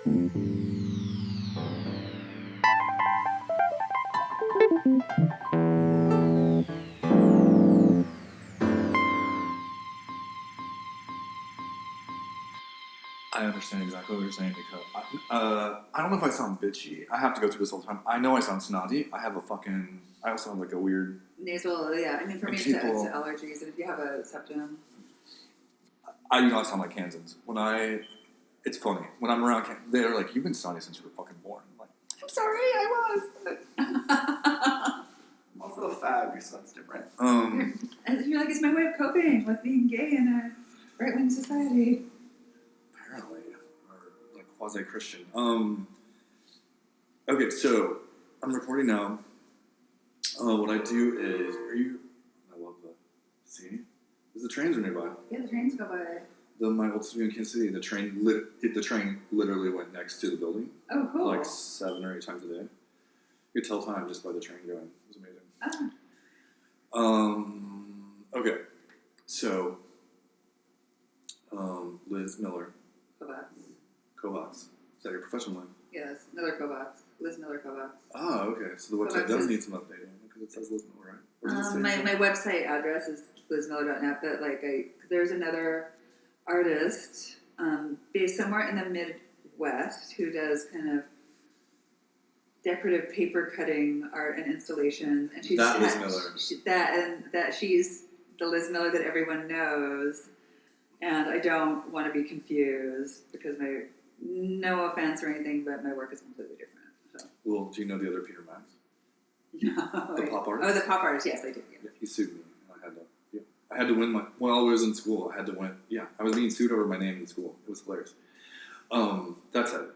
I understand exactly what you're saying because I don't know if I sound bitchy. I have to go through this all the time. I know I sound snotty. I also have like a weird nasal. Yeah, I mean for me it's allergies, and if you have a septum, I do not sound like Kansans. It's funny when I'm around. They're like, "You've been snotty since you were fucking born." I'm like, I'm sorry, I was. I'm also a fag, so that's different. You're like, it's my way of coping with being gay in a right-wing society. Apparently, or like quasi-Christian. Okay, so I'm recording now. What I do is, I love the. See, the trains are nearby. Yeah, the trains go by. My old studio in Kansas City, the train literally went next to the building. Oh, cool! Like 7 or 8 times a day. You could tell time just by the train going. It was amazing. Oh. Okay, so Liz Miller-Kovacs. Is that your professional name? Yes, Miller-Kovacs. Liz Miller-Kovacs. Oh, okay. So the website does need some updating because it says Liz Miller, right? Or does it say my website address is lizmiller.net, but there's another artist based somewhere in the Midwest who does kind of decorative paper cutting art and installations, and she's Liz Miller. She's the Liz Miller that everyone knows, and I don't want to be confused because no offense or anything, but my work is completely different. So. Well, do you know the other Peter Max? No. The pop artist? Oh, the pop artist, yes, I do. Yeah. He sued me. I had to win while I was in school, I was being sued over my name in school. It was hilarious. That said,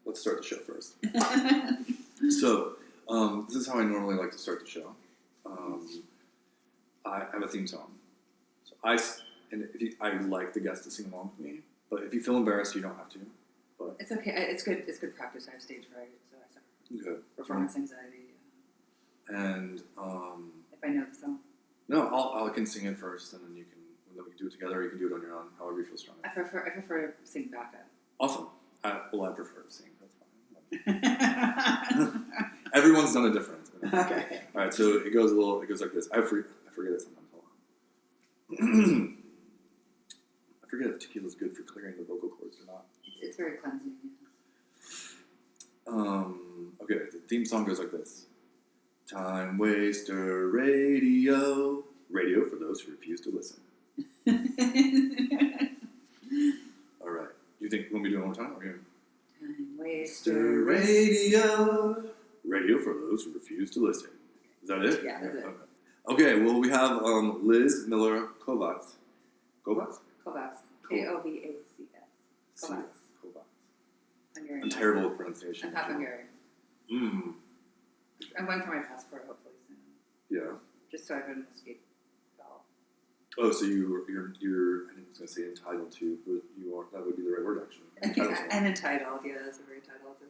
let's start the show first. So, this is how I normally like to start the show. I have a theme song. So I like the guests to sing along with me, but if you feel embarrassed, you don't have to. But it's okay. It's good practice. I have stage fright, so I suffer good. Performance anxiety. And if I know the song. No, I can sing it first, and then we can do it together. Or you can do it on your own, however you feel strong. I prefer to sing backup. Awesome. I prefer to sing. That's fine. Everyone's done it different. Okay. All right. So it goes like this. I forget it sometimes. Hold on. I forget if tequila's good for clearing the vocal cords or not. It's very cleansing. Okay. The theme song goes like this. Time Waster Radio. Radio for those who refuse to listen. All right. You want me to do it one more time? Okay. Time Waster Radio. Radio for those who refuse to listen. Is that it? Yeah, that's it. Okay, well, we have Liz Miller-Kovacs. Kovacs? Kovacs. Kovacs. Kovacs. Hungarian. I'm terrible at pronunciation. I'm half Hungarian. I'm going for my passport hopefully soon. Yeah. Just so I can escape all. Oh, so you're I think I was going to say entitled to, but you are. That would be the right word, actually. I'm entitled. Yeah, that's a very entitled to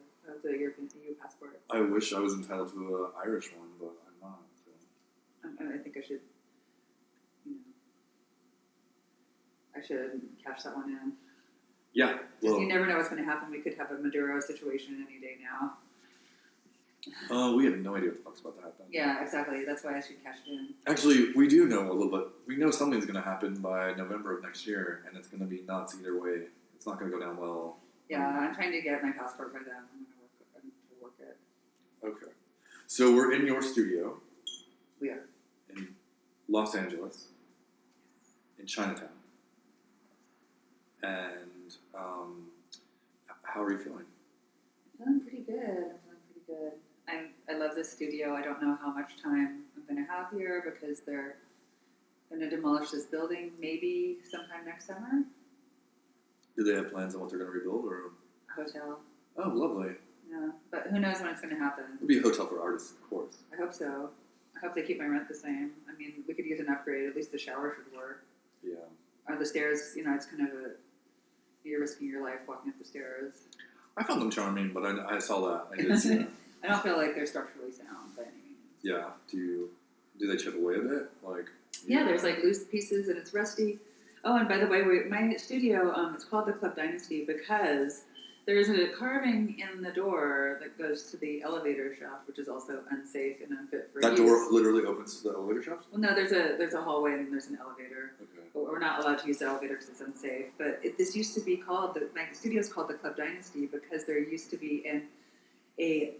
the European EU passport. I wish I was entitled to an Irish one, but I'm not. So. I think I should. I should cash that one in. Yeah. Well, you never know what's going to happen. We could have a Maduro situation any day now. We have no idea what the fuck's about to happen. Yeah, exactly. That's why I should cash it in. Actually, we do know a little bit. We know something's going to happen by November of next year, and it's going to be nuts either way. It's not going to go down well. Yeah, I'm trying to get my passport by then. I'm going to work it. Okay. So we're in your studio. We are. In Los Angeles. In Chinatown. And how are you feeling? I'm feeling pretty good. I love this studio. I don't know how much time I'm going to have here because they're going to demolish this building maybe sometime next summer. Do they have plans on what they're going to rebuild or a hotel? Oh, lovely. Yeah, but who knows when it's going to happen? It'll be a hotel for artists, of course. I hope so. I hope they keep my rent the same. I mean, we could use an upgrade. At least the shower should work. Yeah. Or the stairs, it's kind of you're risking your life walking up the stairs. I found them charming, but I saw that. I did see that. I don't feel like they're structurally sound by any means. Yeah. Do they chip away a bit? Yeah, there's loose pieces and it's rusty. Oh, and by the way, my studio, it's called the Club Dynasty because There's a carving in the door that goes to the elevator shaft, which is also unsafe and unfit for That use. door literally opens to the elevator shaft? Well, no, there's a hallway and there's an elevator. Okay. But we're not allowed to use the elevator because it's unsafe. But this used to be called, my studio's called the Club Dynasty because there used to be a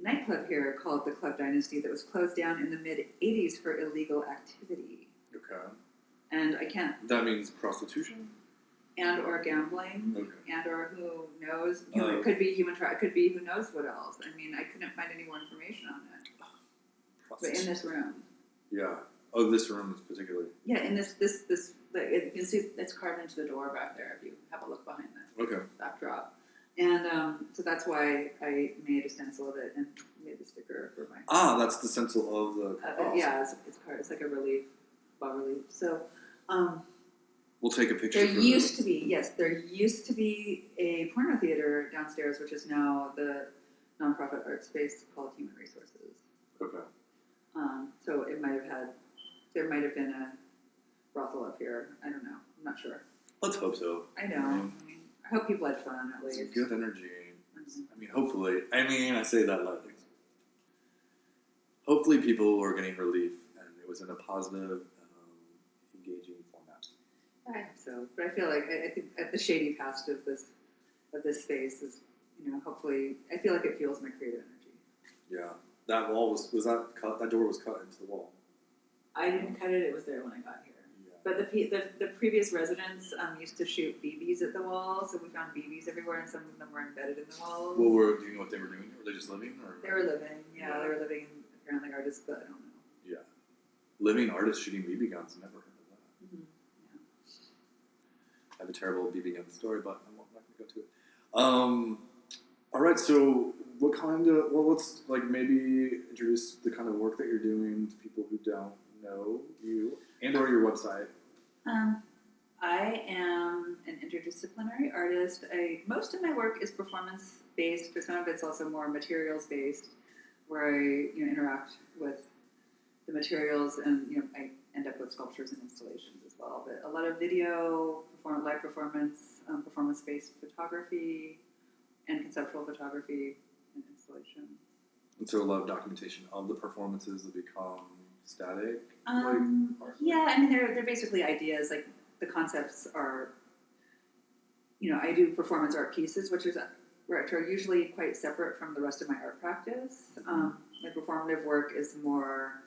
nightclub here called the Club Dynasty that was closed down in the mid-'80s for illegal activity. Okay. And I can't, That means prostitution? and or gambling, Okay. and or who knows, it could be human trial, it could be who knows what else. I mean, I couldn't find any more information on it. But in this room. Yeah. Oh, this room is particularly. Yeah, in this, you can see it's carved into the door back there if you have a look behind the Okay. backdrop. And so that's why I made a stencil of it and made the sticker for my. Ah, that's the stencil of the. Yeah, it's like a relief, bas relief. So We'll take a picture. there used to be a porno theater downstairs, which is now the nonprofit art space called Human Resources. Okay. So there might have been a brothel up here. I don't know. I'm not sure. Let's hope so. I know. I mean, I hope people had fun at least. It's good energy. I mean, hopefully. I mean, I say that lightly. Hopefully, people were getting relief, and it was in a positive, engaging format. I hope so, but I feel like I think at the shady past of this space is, hopefully, I feel like it fuels my creative energy. Yeah, that wall was that cut? That door was cut into the wall. I didn't cut it; it was there when I got here. Yeah. But the previous residents used to shoot BBs at the wall, so we found BBs everywhere, and some of them were embedded in the walls. Do you know what they were doing? Were they just living, or? They were living, yeah. They were living, apparently artists, but I don't know. Yeah, living artists shooting BB guns. Never heard of that. Mm-hmm. I have a terrible BB gun story, but I'm not going to go to it. All right, so what kind of? Well, let's maybe introduce the kind of work that you're doing to people who don't know you and/or your website. I am an interdisciplinary artist. Most of my work is performance-based, but some of it's also more materials-based, where I interact with the materials, and I end up with sculptures and installations as well. But a lot of video, live performance, performance-based photography, and conceptual photography and installation. And so a lot of documentation of the performances that become static. Yeah, I mean they're basically ideas. Like the concepts are, I do performance art pieces, which are usually quite separate from the rest of my art practice. My performative work is more,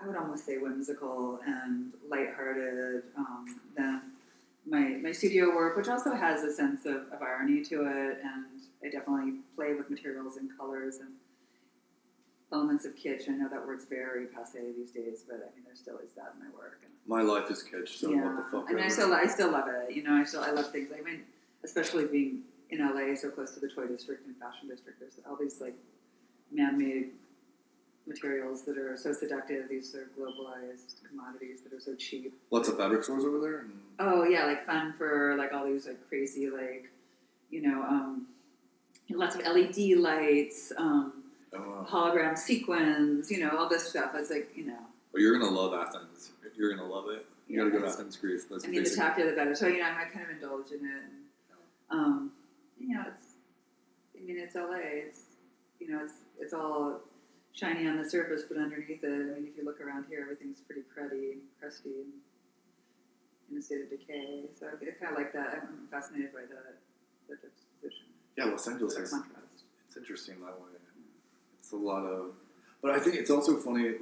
I would almost say, whimsical and lighthearted than my studio work, which also has a sense of irony to it, and I definitely play with materials and colors and elements of kitsch. I know that word's very passé these days, but I mean there still is that in my work. And, My life is kitsch, so what the fuck? I mean, I still love it. I love things. I mean, especially being in LA, so close to the toy district and fashion district. There's all these man-made materials that are so seductive. These are globalized commodities that are so cheap. Lots of fabric stores over there. Oh yeah, fun for all these crazy lots of LED lights, hologram sequins. All this stuff. It's Well, you're gonna love Athens. You're gonna love it. You gotta go to Athens, Greece. The tappier the better. So I kind of indulge in it. And, it's LA. It's all shiny on the surface, but underneath it, I mean, if you look around here, everything's pretty cruddy and crusty and in a state of decay. So I kind of like that. I'm fascinated by that juxtaposition. Yeah, Los Angeles is. It's interesting that way. It's a lot of, but I think it's also funny.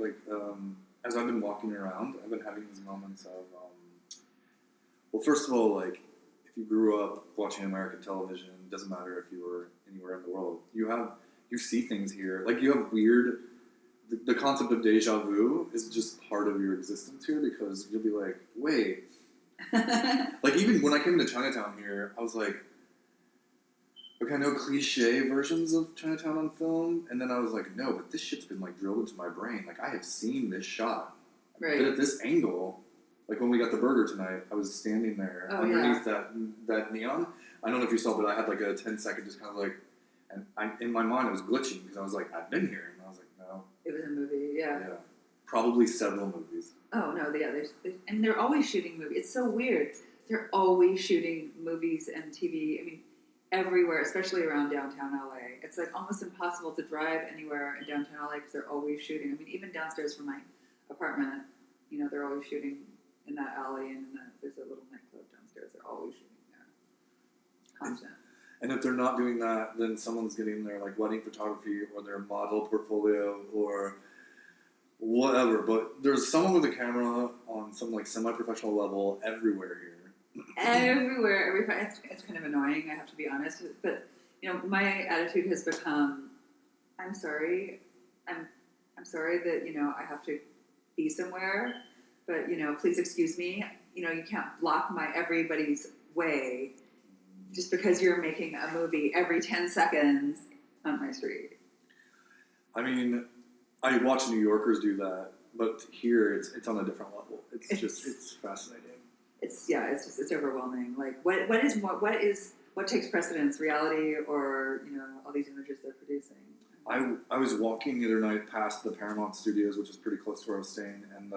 As I've been walking around, I've been having these moments of, well, first of all, if you grew up watching American television, it doesn't matter if you were anywhere in the world, you see things here. You have weird, the concept of deja vu is just part of your existence here, because you'll be like, wait. Even when I came to Chinatown here, I was like, okay, I know cliche versions of Chinatown on film, and then I was like, no, but this shit's been drilled into my brain. I have seen this shot. Right. But at this angle, when we got the burger tonight, I was standing there underneath that neon. I don't know if you saw, but I had a 10-second just kind of and in my mind it was glitching, because I was like, I've been here, and I was like, no. It was a movie, yeah. Yeah. Probably several movies. Oh no, and they're always shooting movies. It's so weird. They're always shooting movies and TV. I mean, everywhere, especially around downtown LA. It's like almost impossible to drive anywhere in downtown LA because they're always shooting. I mean, even downstairs from my apartment, you know, they're always shooting in that alley, and there's a little nightclub downstairs. They're always shooting there. Constant. And if they're not doing that, then someone's getting their like wedding photography or their model portfolio or whatever. But there's someone with a camera on some like semi-professional level everywhere here. Everywhere, it's kind of annoying, I have to be honest. But you know, my attitude has become, I'm sorry that, you know, I have to be somewhere, but you know, please excuse me. You know, you can't block everybody's way just because you're making a movie every 10 seconds on my street. I mean, I watch New Yorkers do that, but here it's on a different level. It's fascinating. It's overwhelming. Like what takes precedence, reality or, you know, all these images they're producing? I was walking the other night past the Paramount Studios, which is pretty close to where I was staying, and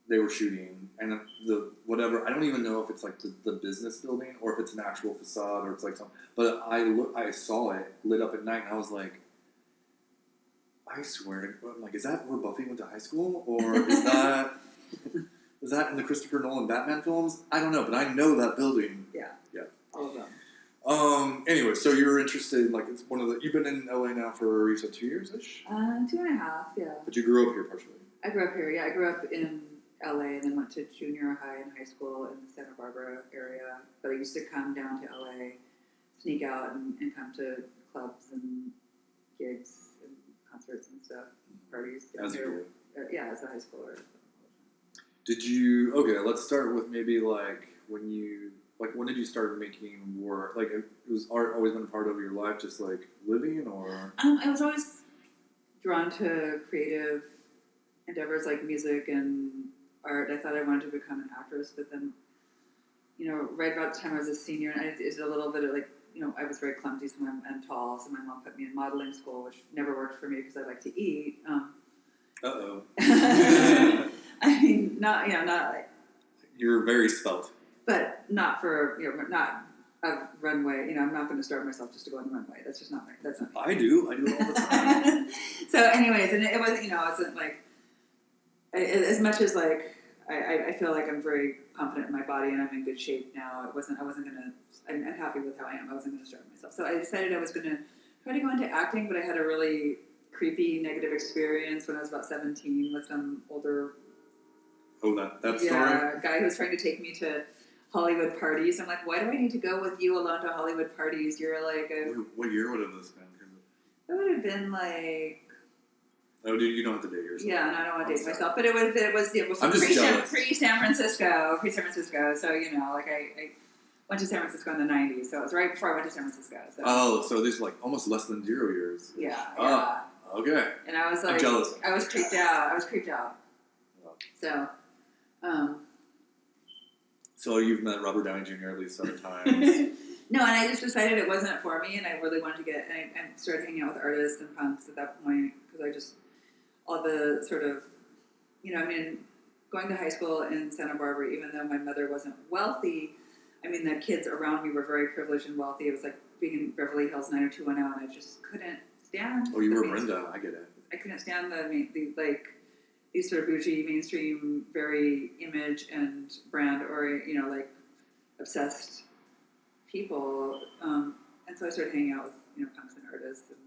they were shooting, and whatever, I don't even know if it's like the business building or if it's an actual facade or it's like something, but I saw it lit up at night and I was like, I swear to, I'm like, is that where Buffy went to high school, or is that was that in the Christopher Nolan Batman films? I don't know, but I know that building. Yeah, all of them. Anyway, so you're interested, like, it's one of the, you've been in LA now for, you said 2 years-ish? 2.5, yeah. But you grew up here partially. I grew up here, yeah. I grew up in LA and then went to junior high and high school in the Santa Barbara area. But I used to come down to LA, sneak out and come to clubs and gigs and concerts and stuff, parties. As you do. Yeah, as a high schooler. Okay, let's start with maybe like when did you start making work? Like, was art always been a part of your life, just like living, or? I was always drawn to creative endeavors like music and art. I thought I wanted to become an actress, but then, you know, right about the time I was a senior, and I did a little bit of like, you know, I was very clumsy and tall, so my mom put me in modeling school, which never worked for me because I like to eat. Uh-oh. I mean, not like. You're very svelte. But not for, you know, not a runway. You know, I'm not going to starve myself just to go on the runway. That's just not that's not me. I do it all the time. So anyways, and it wasn't, you know, it wasn't like, as much as like, I feel like I'm very confident in my body and I'm in good shape now. I wasn't going to, I'm happy with how I am. I wasn't going to starve myself. So I decided I was going to try to go into acting, but I had a really creepy negative experience when I was about 17 with some older that story? guy who was trying to take me to Hollywood parties. I'm like, why do I need to go with you alone to Hollywood parties? You're like what year would have this been? It would have been like... Oh, dude, you don't have to date yourself. Yeah, and I don't want to date myself. But it was I'm just jealous. Pre-San Francisco. So, you know, like I went to San Francisco in the 90s. So it was right before I went to San Francisco. So. Oh, so this is like almost less than 0 years. Yeah. Okay. And I was like... I'm jealous. I was creeped out. So... So you've met Robert Downey Jr. at least 7 times. No, and I just decided it wasn't for me, and I really wanted to get, and I started hanging out with artists and punks at that point, because all the sort of, you know, I mean, going to high school in Santa Barbara, even though my mother wasn't wealthy, I mean, the kids around me were very privileged and wealthy. It was like being in Beverly Hills 90210, and I just couldn't stand. Oh, you were Brenda, I get it. I couldn't stand these sort of bougie, mainstream, very image and brand, or, you know, like, obsessed people. And so I started hanging out with, you know, punks and artists and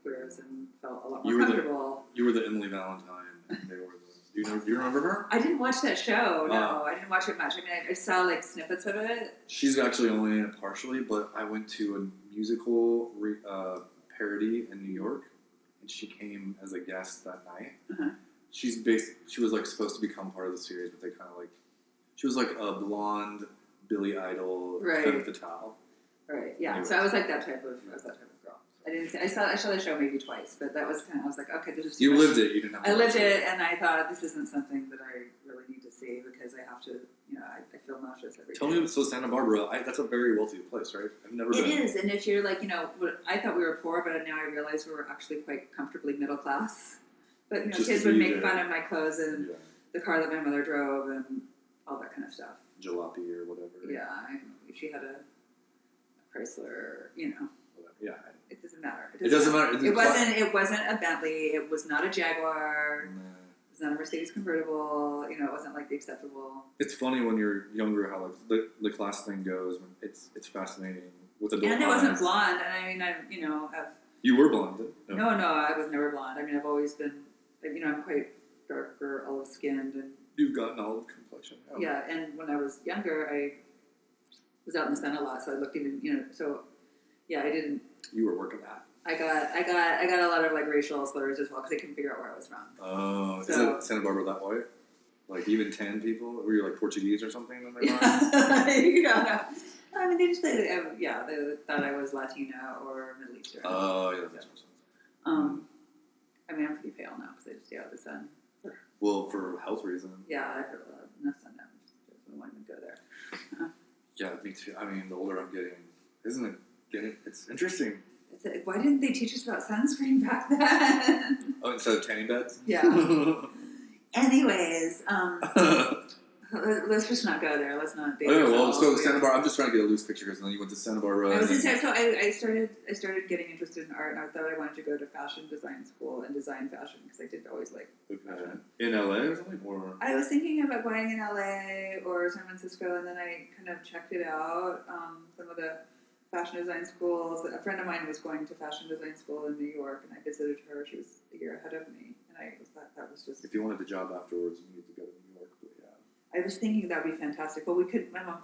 queers and felt a lot more comfortable. You were the Emily Valentine, and they were the... Do you remember her? I didn't watch that show, no. I didn't watch it much. I mean, I saw, like, snippets of it. She's actually only in it partially, but I went to a musical parody in New York, and she came as a guest that night. Uh-huh. She was like supposed to become part of the series, but they kind of like, she was like a blonde Billy Idol femme fatale. Right. Yeah. Anyways. So I was like that type of girl. I saw the show maybe twice, but that was I was like, okay, this is. You lived it. You didn't have to. I lived it, and I thought this isn't something that I really need to see because I have to. You know, I feel nauseous every day. Tell me, so Santa Barbara, that's a very wealthy place, right? I've never been. It is, and if you're like, you know, I thought we were poor, but now I realize we were actually quite comfortably middle class. But, you know, kids would make fun of my clothes and the car that my mother drove and all that kind of stuff. jalopy or whatever. Yeah, she had a Chrysler, Whatever. Yeah. it doesn't matter. It doesn't matter. It wasn't a Bentley. It was not a Jaguar. Nah. It was not a Mercedes convertible. It wasn't like the acceptable. It's funny when you're younger how like the class thing goes. It's fascinating with adult And it wasn't eyes. blonde. And I mean, I've You were blonde. no, I was never blonde. I mean, I've always been, I'm quite darker, olive skinned, and You've got an olive complexion. Oh. yeah. And when I was younger, I was out in the sun a lot, so I looked even, so yeah, I didn't. You were working that. I got a lot of like racial slurs as well because I couldn't figure out where I was from. Oh, So- is Santa Barbara that white? Like even tan people? Were you like Portuguese or something? When they were Yeah, no. I mean, they thought I was Latina or Middle Eastern. Oh, yeah, that makes more sense. I mean, I'm pretty pale now because I just stay out of the sun. Well, for health reasons. Yeah, I've got enough sun damage. I won't even go there. Yeah, me too. I mean, the older I'm getting, isn't it getting? It's interesting. Why didn't they teach us about sunscreen back then? Oh, instead of tanning beds? Yeah. Anyways, let's just not go there. Let's not. Oh, well, so Santa Barbara. I'm just trying to get a loose picture because then you went to Santa Barbara. I was in so I started getting interested in art, and I thought I wanted to go to fashion design school and design fashion because I did always like fashion. In LA or something, or I was thinking about going in LA or San Francisco, and then I kind of checked it out. Some of the fashion design schools. A friend of mine was going to fashion design school in New York, and I visited her. She was a year ahead of me, and I thought that was just. if you wanted the job afterwards, you needed to go to New York. But yeah. I was thinking that would be fantastic, but my mom,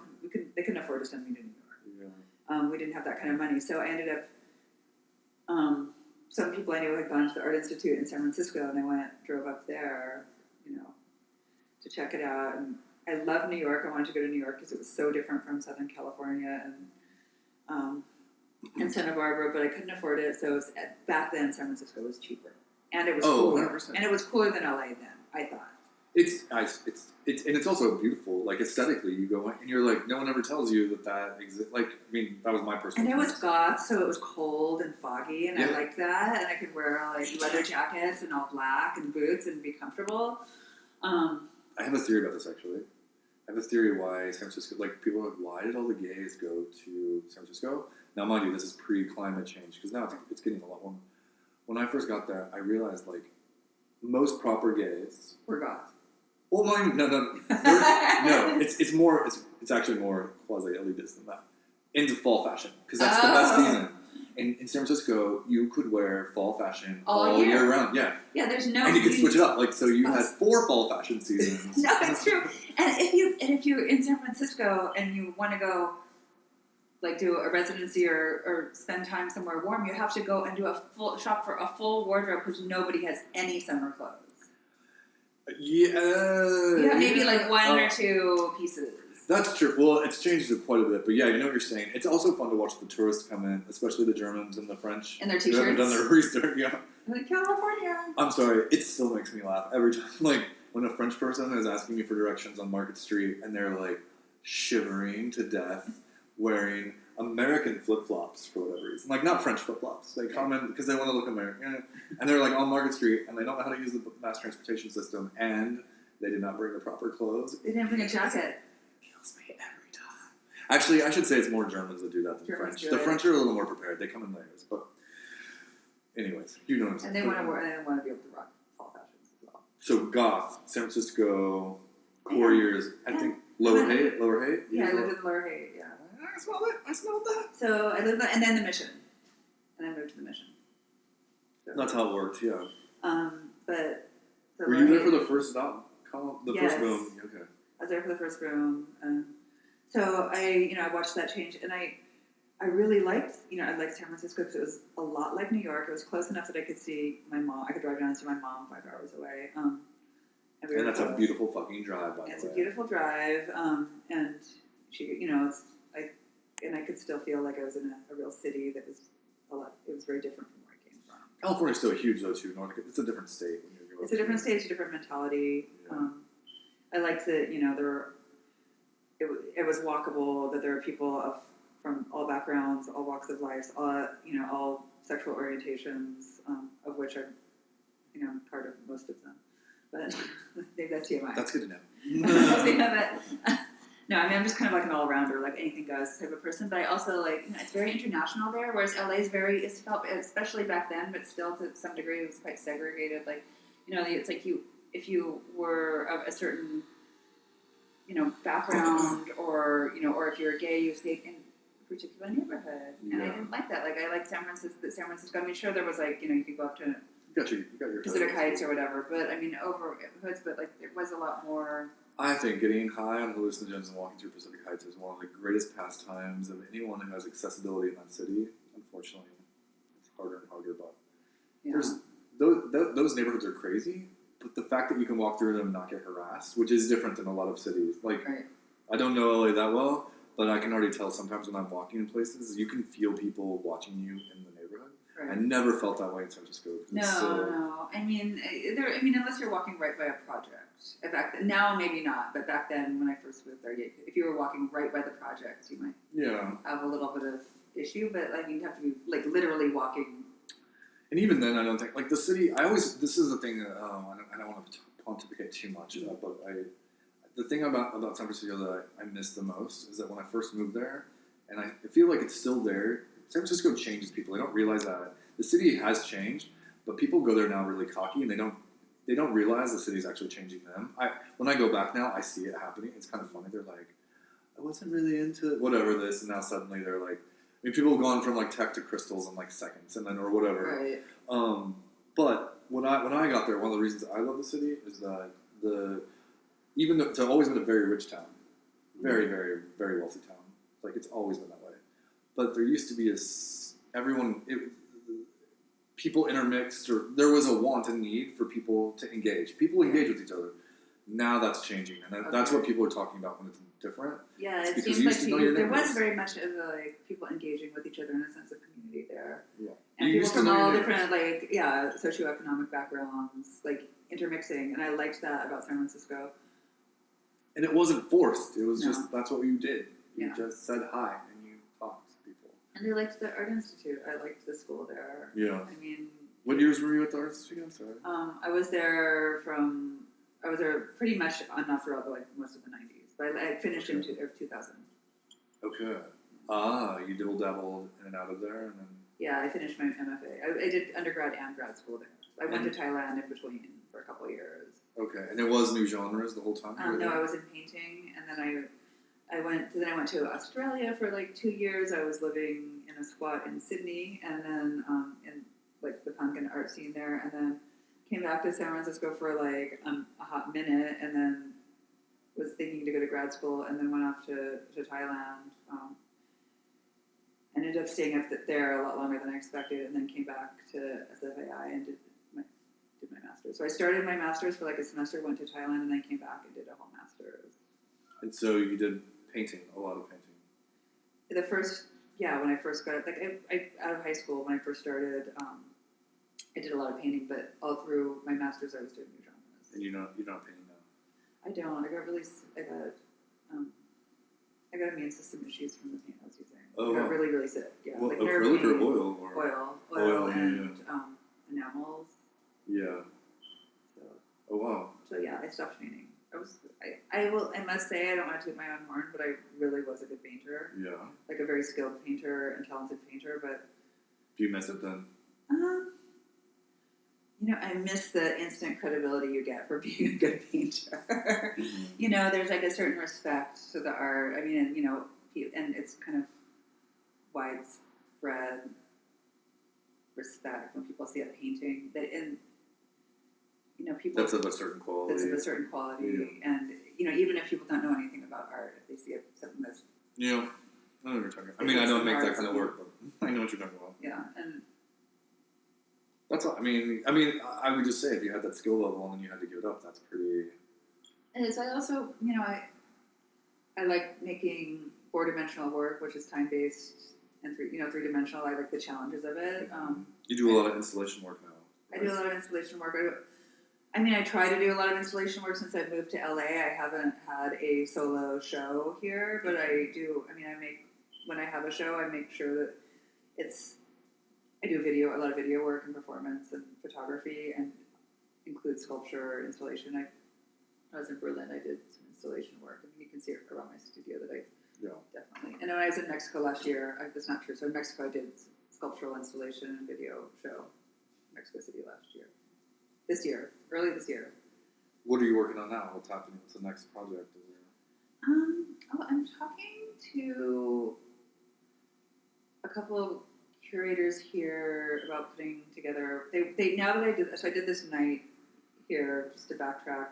they couldn't afford to send me to New York. Yeah. We didn't have that kind of money, so I ended up. Some people I knew had gone to the Art Institute in San Francisco, and I drove up there, to check it out. And I love New York. I wanted to go to New York because it was so different from Southern California and Santa Barbara, but I couldn't afford it. So back then, San Francisco was cheaper, and it was cooler. 100%. And it was cooler than LA then, I thought. It's nice. And it's also beautiful. Like aesthetically, you go and you're like, no one ever tells you that exists. Like, I mean, that was my personal. And it was goth, so it was cold and foggy, and Yeah. I liked that. And I could wear like leather jackets and all black and boots and be comfortable. I have a theory about this actually. I have a theory why San Francisco, like people are like, why did all the gays go to San Francisco? Now, mind you, this is pre-climate change because now it's getting a lot warmer. When I first got there, I realized like most proper gays. We're goth. Well, no. It's more. It's actually more quasi elitist than that. Into fall fashion because that's the best season. In San Francisco, you could wear fall fashion all year round. Yeah. Yeah, there's no. And you could switch it up. Like so, you had 4 fall fashion seasons. No, it's true. And if you're in San Francisco and you want to go, like do a residency or spend time somewhere warm, you have to go and do shop for a full wardrobe because nobody has any summer clothes. Yeah. Maybe like one or two pieces. That's true. Well, it's changed it quite a bit, but yeah, you know what you're saying. It's also fun to watch the tourists come in, especially the Germans and the French. And their who haven't done t-shirts. their research. Yeah. Like California. I'm sorry. It still makes me laugh every time. Like when a French person is asking me for directions on Market Street, and they're like shivering to death, wearing American flip-flops for whatever reason. Like not French flip-flops. They come in because they want to look American, and they're like on Market Street, and they don't know how to use the mass transportation system, and they did not bring the proper clothes. They didn't bring a jacket. Kills me every time. Actually, I should say it's more Germans that do that than Germans French. do The it. French are a little more prepared. They come in layers, but anyways, you know what I'm saying. And they want to be able to rock fall fashions as well. So goth, San Francisco, core years. I think Lower Haight. Yeah, I lived in Lower Haight. Yeah. I smelled it. I smelled that. So I lived, and then the Mission, and I moved to the Mission. So, That's how it worked. Yeah. but Were you there for the first stop? The Yes. first boom. Okay. I was there for the first boom. So I watched that change, and I really liked, I liked San Francisco because it was a lot like New York. It was close enough that I could see my mom. I could drive down and see my mom 5 hours away. And that's a beautiful fucking drive, by the way. It's a beautiful drive, and she, I could still feel like I was in a real city that was a lot. It was very different from where I came from. California's still huge though too. It's a different state. It's a different stage, a different mentality. Yeah. I liked that, it was walkable, that there were people from all backgrounds, all walks of life, all sexual orientations, of which I'm part of most of them. But maybe that's TMI. That's good to know. No, I mean, I'm just kind of like an all-rounder, like anything goes type of person. But I also like, it's very international there, whereas LA is it's felt, especially back then, but still to some degree, it was quite segregated. Like, it's like if you were of a certain, background, or or if you're gay, you stayed in a particular neighborhood, and I didn't like that. Like, I liked San Francisco. I mean, sure, there was like, you could go up to You got your Pacific Heights or whatever, but I mean, over hoods, but like there was a lot more. I think getting high on hallucinogens and walking through Pacific Heights is one of the greatest pastimes of anyone who has accessibility in that city. Unfortunately, it's harder and harder, but there's those neighborhoods are crazy. But the fact that you can walk through them and not get harassed, which is different than a lot of cities. Like, I don't know LA that well, but I can already tell sometimes when I'm walking in places, you can feel people watching you in the neighborhood. Right. I never felt that way in San Francisco. No. I mean, unless you're walking right by a project. In fact, now maybe not, but back then when I first moved there, if you were walking right by the projects, you might have a little bit of issue. But like, you'd have to be like literally walking. And even then, I don't think like the city. This is the thing. I don't want to pontificate too much, but the thing about San Francisco that I miss the most is that when I first moved there, and I feel like it's still there. San Francisco changes people. They don't realize that the city has changed, but people go there now really cocky, and they don't realize the city's actually changing them. When I go back now, I see it happening. It's kind of funny. They're like, I wasn't really into whatever this, and now suddenly they're like, people have gone from like tech to crystals in like seconds, and then or whatever. Right. But when I got there, one of the reasons I love the city is that even though it's always been a very rich town, very, very, very wealthy town. Like, it's always been that way. But there used to be people intermixed, or there was a want and need for people to engage. People engage with each other. Now that's changing, and that's what people are talking about when it's different. Yeah, it seems like there was very much of like people engaging with each other in a sense of community there. Yeah, and people from all different socioeconomic backgrounds, like intermixing, and I liked that about San Francisco. And it wasn't forced. It was just that's what you did. You just said hi and you talked to people. And I liked the Art Institute. I liked the school there. Yeah. I mean, what years were you at the Art Institute again? Sorry. I was there pretty much not throughout most of the 90s, but I finished in 2000. Okay. You dabbled in and out of there, and then. Yeah, I finished my MFA. I did undergrad and grad school there. I went to Thailand in between for a couple of years. Okay, and it was new genres the whole time? No, I was in painting, and then I went to Australia for like 2 years. I was living in a squat in Sydney, and then in like the punk and art scene there, and then came back to San Francisco for like a hot minute, and then was thinking to go to grad school, and then went off to Thailand. Ended up staying up there a lot longer than I expected, and then came back to SFAI and did my master's. So I started my master's for like a semester, went to Thailand, and then came back and did a whole master's. And so you did painting, a lot of painting. When I first got out of high school, when I first started, I did a lot of painting, but all through my master's, I was doing new genres. And you're not painting now? I don't. I got immune system issues from the paint I was using. Oh, I got really, really sick. Yeah, well, like acrylic or oil? Oil and enamels. Yeah. So. Oh wow. So yeah, I stopped painting. I must say, I don't want to toot my own horn, but I really was a good painter. Yeah. Like a very skilled painter and talented painter, but. Do you miss it then? I miss the instant credibility you get for being a good painter. Mm-hmm. There's like a certain respect to the art. I mean, and it's kind of widespread respect when people see a painting people. That's of a certain quality. Yeah. And even if people don't know anything about art, if they see something that's. Yeah, I know what you're talking about. I mean, I don't make that kind of work, but I know what you're talking about. Yeah, and. That's all. I mean, I would just say if you had that skill level and then you had to give it up, that's pretty. And I also, I like making 4-dimensional work, which is time-based and 3-dimensional. I like the challenges of it. You do a lot of installation work now. I do a lot of installation work. I try to do a lot of installation work since I've moved to LA. I haven't had a solo show here, but I do. When I have a show, I make sure that I do a lot of video work and performance and photography, and include sculpture, installation. I I was in Berlin, I did some installation work. I mean, you can see it around my studio that I Yeah. definitely. And when I was in Mexico last year, that's not true. So in Mexico, I did sculptural installation and video show in Mexico City last year. This year, early this year. What are you working on now? What's happening? What's the next project? Is there... I'm talking to a couple of curators here about putting together. They now that I did, so I did this night here, just to backtrack.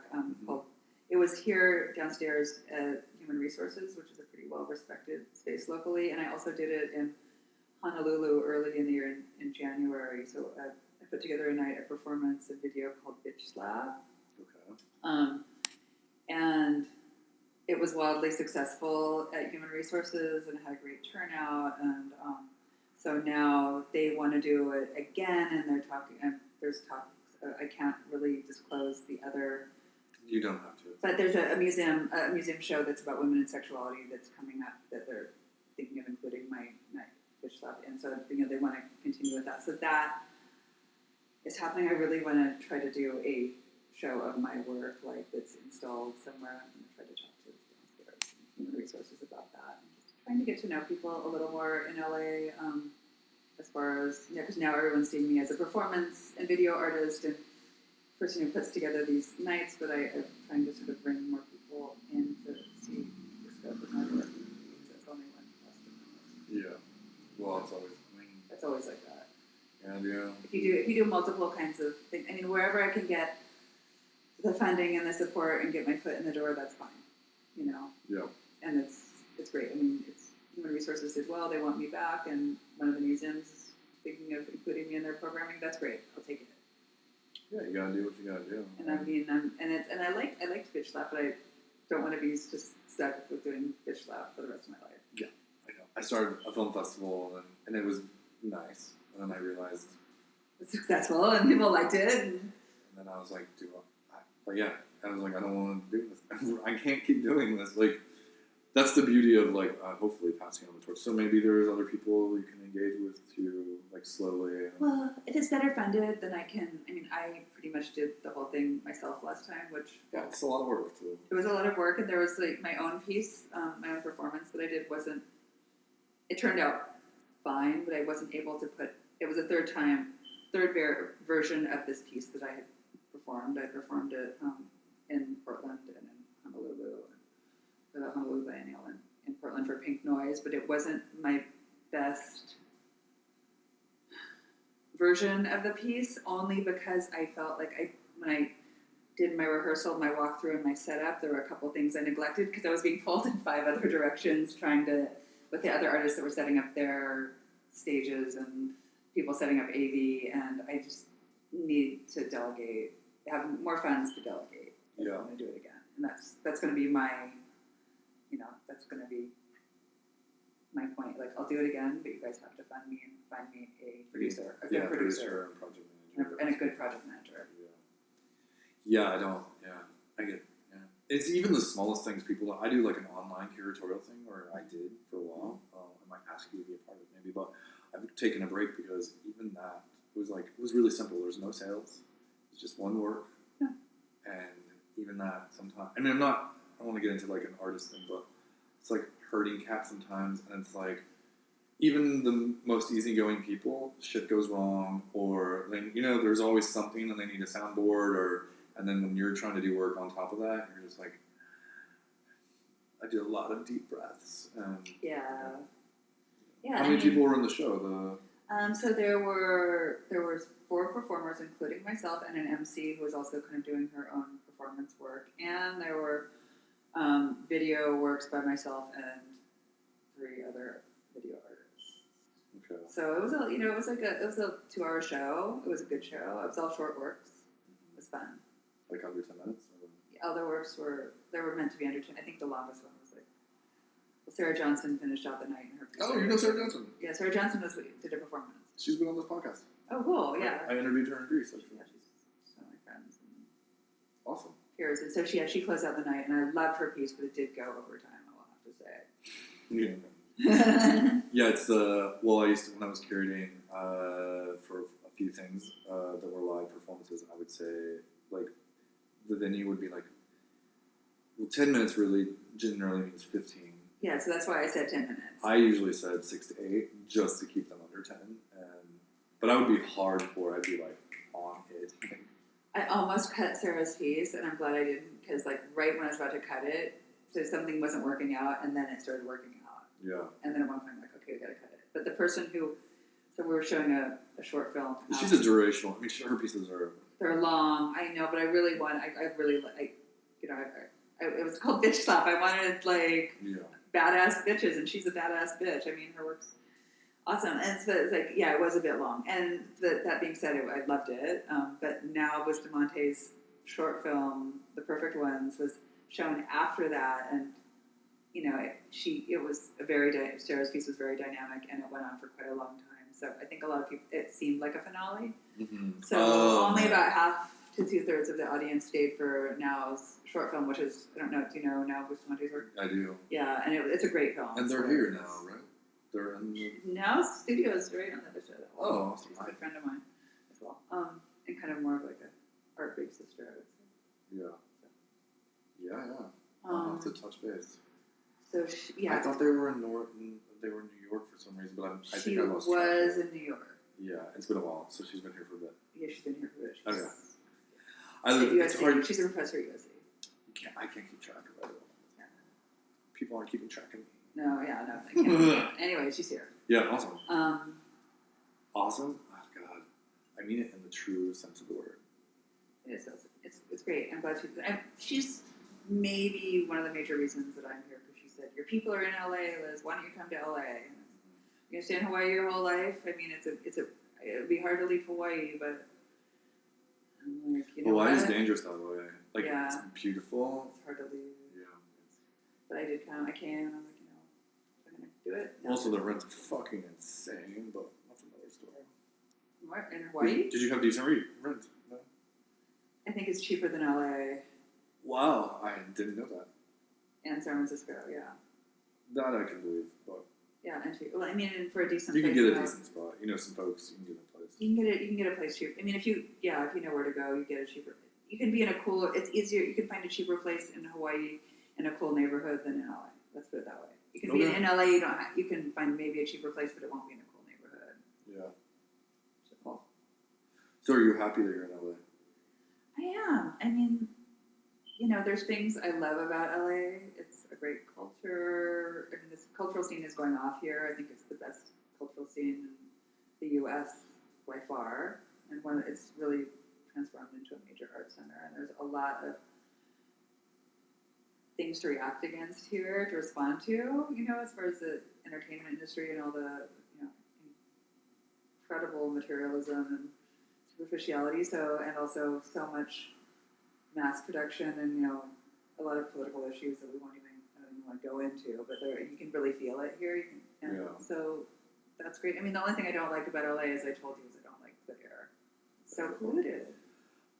Called, it was here downstairs at Human Resources, which is a pretty well-respected space locally, and I also did it in Honolulu early in the year in January. So I put together a night of performance, a video called Bitch Slap. Okay. And it was wildly successful at Human Resources and had a great turnout. And so now they want to do it again, and they're talking. And there's talks. I can't really disclose the other. You don't have to. But there's a museum show that's about women and sexuality that's coming up that they're thinking of including my Bitch Slap in. So they want to continue with that. So that is happening. I really want to try to do a show of my work, like that's installed somewhere. I'm going to try to talk to downstairs and Human Resources about that. I'm just trying to get to know people a little more in LA, as far as, because now everyone's seeing me as a performance and video artist and person who puts together these nights, but I'm trying to sort of bring more people in to see the scope of my work. That's only one question. Yeah. Well, it's always, It's always like that. Yeah. If you do multiple kinds of things, I mean, wherever I can get the funding and the support and get my foot in the door, that's fine, Yeah. And it's great. I mean, it's Human Resources did well. They want me back, and one of the museums is thinking of including me in their programming. That's great. I'll take it. Yeah, you gotta do what you gotta do. And I mean, I liked Bitch Slap, but I don't want to be just stuck with doing Bitch Slap for the rest of my life. Yeah, I know. I started a film festival, and it was nice, and then I realized It's successful, and people liked it. And then I was like, but yeah, I was like, I don't want to do this. I can't keep doing this. Like, that's the beauty of hopefully passing on the torch. So maybe there's other people you can engage with to slowly. Well, if it's better funded, then I can. I mean, I pretty much did the whole thing myself last time, which it's a lot of work too. It was a lot of work, and there was my own piece, my own performance that I did wasn't. It turned out fine, but I wasn't able to put. It was a third version of this piece that I had performed. I performed it in Portland and in Honolulu for the Honolulu Biennial in Portland for Pink Noise, but it wasn't my best version of the piece, only because I felt like when I did my rehearsal, my walkthrough, and my setup, there were a couple things I neglected because I was being pulled in 5 other directions, with the other artists that were setting up their stages and people setting up AV, and I just need to delegate, have more funds to delegate. If I'm going to do it again, and that's going to be my, that's going to be my point. Like, I'll do it again, but you guys have to fund me and find me a producer, a good producer, and project manager, and a good project manager. Yeah, I get. Yeah, it's even the smallest things. I do an online curatorial thing, or I did for a while. I might ask you to be a part of it, maybe, but I've taken a break because even that it was really simple. There was no sales. It's just one work, and even that sometimes. I mean, I don't want to get into an artist thing, but it's herding cats sometimes, and it's even the most easygoing people, shit goes wrong, or there's always something, and they need a soundboard, and then when you're trying to do work on top of that, you're just I did a lot of deep breaths. Yeah. How many people were in the show? So there were 4 performers, including myself, and an MC who was also kind of doing her own performance work, and there were video works by myself and 3 other video artists. Okay. So it was it was a 2-hour show. It was a good show. It was all short works. It was fun. Under 10 minutes? Other works were meant to be under 10. I think the longest one was Sarah Johnson finished out the night in her piece. Oh, you know Sarah Johnson? Yeah, Sarah Johnson did a performance. She's been on this podcast. Oh, cool, yeah. I interviewed her in Greece, actually. Yeah, she's one of my friends. Awesome. Peers. And so she closed out the night, and I loved her piece, but it did go over time, I will have to say. Yeah. Yeah, it's I used to, when I was curating for a few things that were live performances, I would say, the venue would be Well, 10 minutes really generally means 15. Yeah, so that's why I said 10 minutes. I usually said 6 to 8 just to keep them under 10. But I would be hardcore. I'd be like on it. I almost cut Sarah's piece, and I'm glad I didn't, because like right when I was about to cut it, so something wasn't working out, and then it started working out. Yeah. And then at one point I'm like, okay, we gotta cut it. But the person who, so we were showing a short film. She's a durational. I mean, her pieces are. They're long, I know, but I really want, I really like, you know, it was called Bitch Slap. I wanted like badass bitches, and she's a badass bitch. I mean, her work's awesome. And so it's like, yeah, it was a bit long. And that being said, I loved it. But now Bustamante's short film, The Perfect Ones, was shown after that, and you know, it was a Sarah's piece was very dynamic, and it went on for quite a long time. So I think a lot of people, it seemed like a finale. Mm-hmm. So only about half to 2/3 of the audience stayed for Now's short film, which is, I don't know, do you know Now Bustamante's work? I do. Yeah, and it's a great film. And they're here now, right? They're in the... Now's studio is right on the other side of the wall. Oh, awesome. She's a good friend of mine as well. And kind of more of like a art big sister, I would say. Yeah. Yeah. I'll have to touch base. So I thought they were in New York for some reason, but I think I lost track. She was in New York. Yeah, it's been a while, so she's been here for a bit. Yeah, she's been here for a bit. Okay. At It's USC. hard. She's a professor at USC. I can't keep track of it. Yeah. People aren't keeping track of me. No, yeah, no. I can't. Anyway, she's here. Yeah, awesome. Awesome? Oh, God. I mean it in the true sense of the word. It is. It's great. I'm glad she's maybe one of the major reasons that I'm here, because she said, your people are in LA, Liz. Why don't you come to LA? You're going to stay in Hawaii your whole life? I mean, it would be hard to leave Hawaii, but I'm like, you know Hawaii's what? dangerous that way. Like, Yeah. it's beautiful. It's hard to leave. Yeah. But I did I came, and I'm like, you know, I'm going to do it. No. Also, the rent's fucking insane, but that's another story. What, in Hawaii? Did you have decent rent? No? I think it's cheaper than LA Wow, I didn't know that. and San Francisco, yeah. That I can believe, but Yeah, and well, I mean, and for a decent you can place, get a decent spot. You know some folks, you can get a place. You can get a place cheap. I mean, if you know where to go, you get a cheaper. You can be in a cool. It's easier. You can find a cheaper place in Hawaii in a cool neighborhood than in LA. Let's put it that way. You can be in LA. You can find maybe a cheaper place, but it won't be in a cool neighborhood. Yeah. So, So are you happy that you're in LA? I am. I mean, you know, there's things I love about LA. It's a great culture. I mean, this cultural scene is going off here. I think it's the best cultural scene in the U.S. by far, and it's really transformed into a major art center. And there's a lot of things to react against here, to respond to. You know, as far as the entertainment industry and all the incredible materialism and superficiality. And also so much mass production and a lot of political issues that I don't even want to go into, but you can really feel it here. So that's great. I mean, the only thing I don't like about LA, as I told you, is I don't like the air. It's so polluted.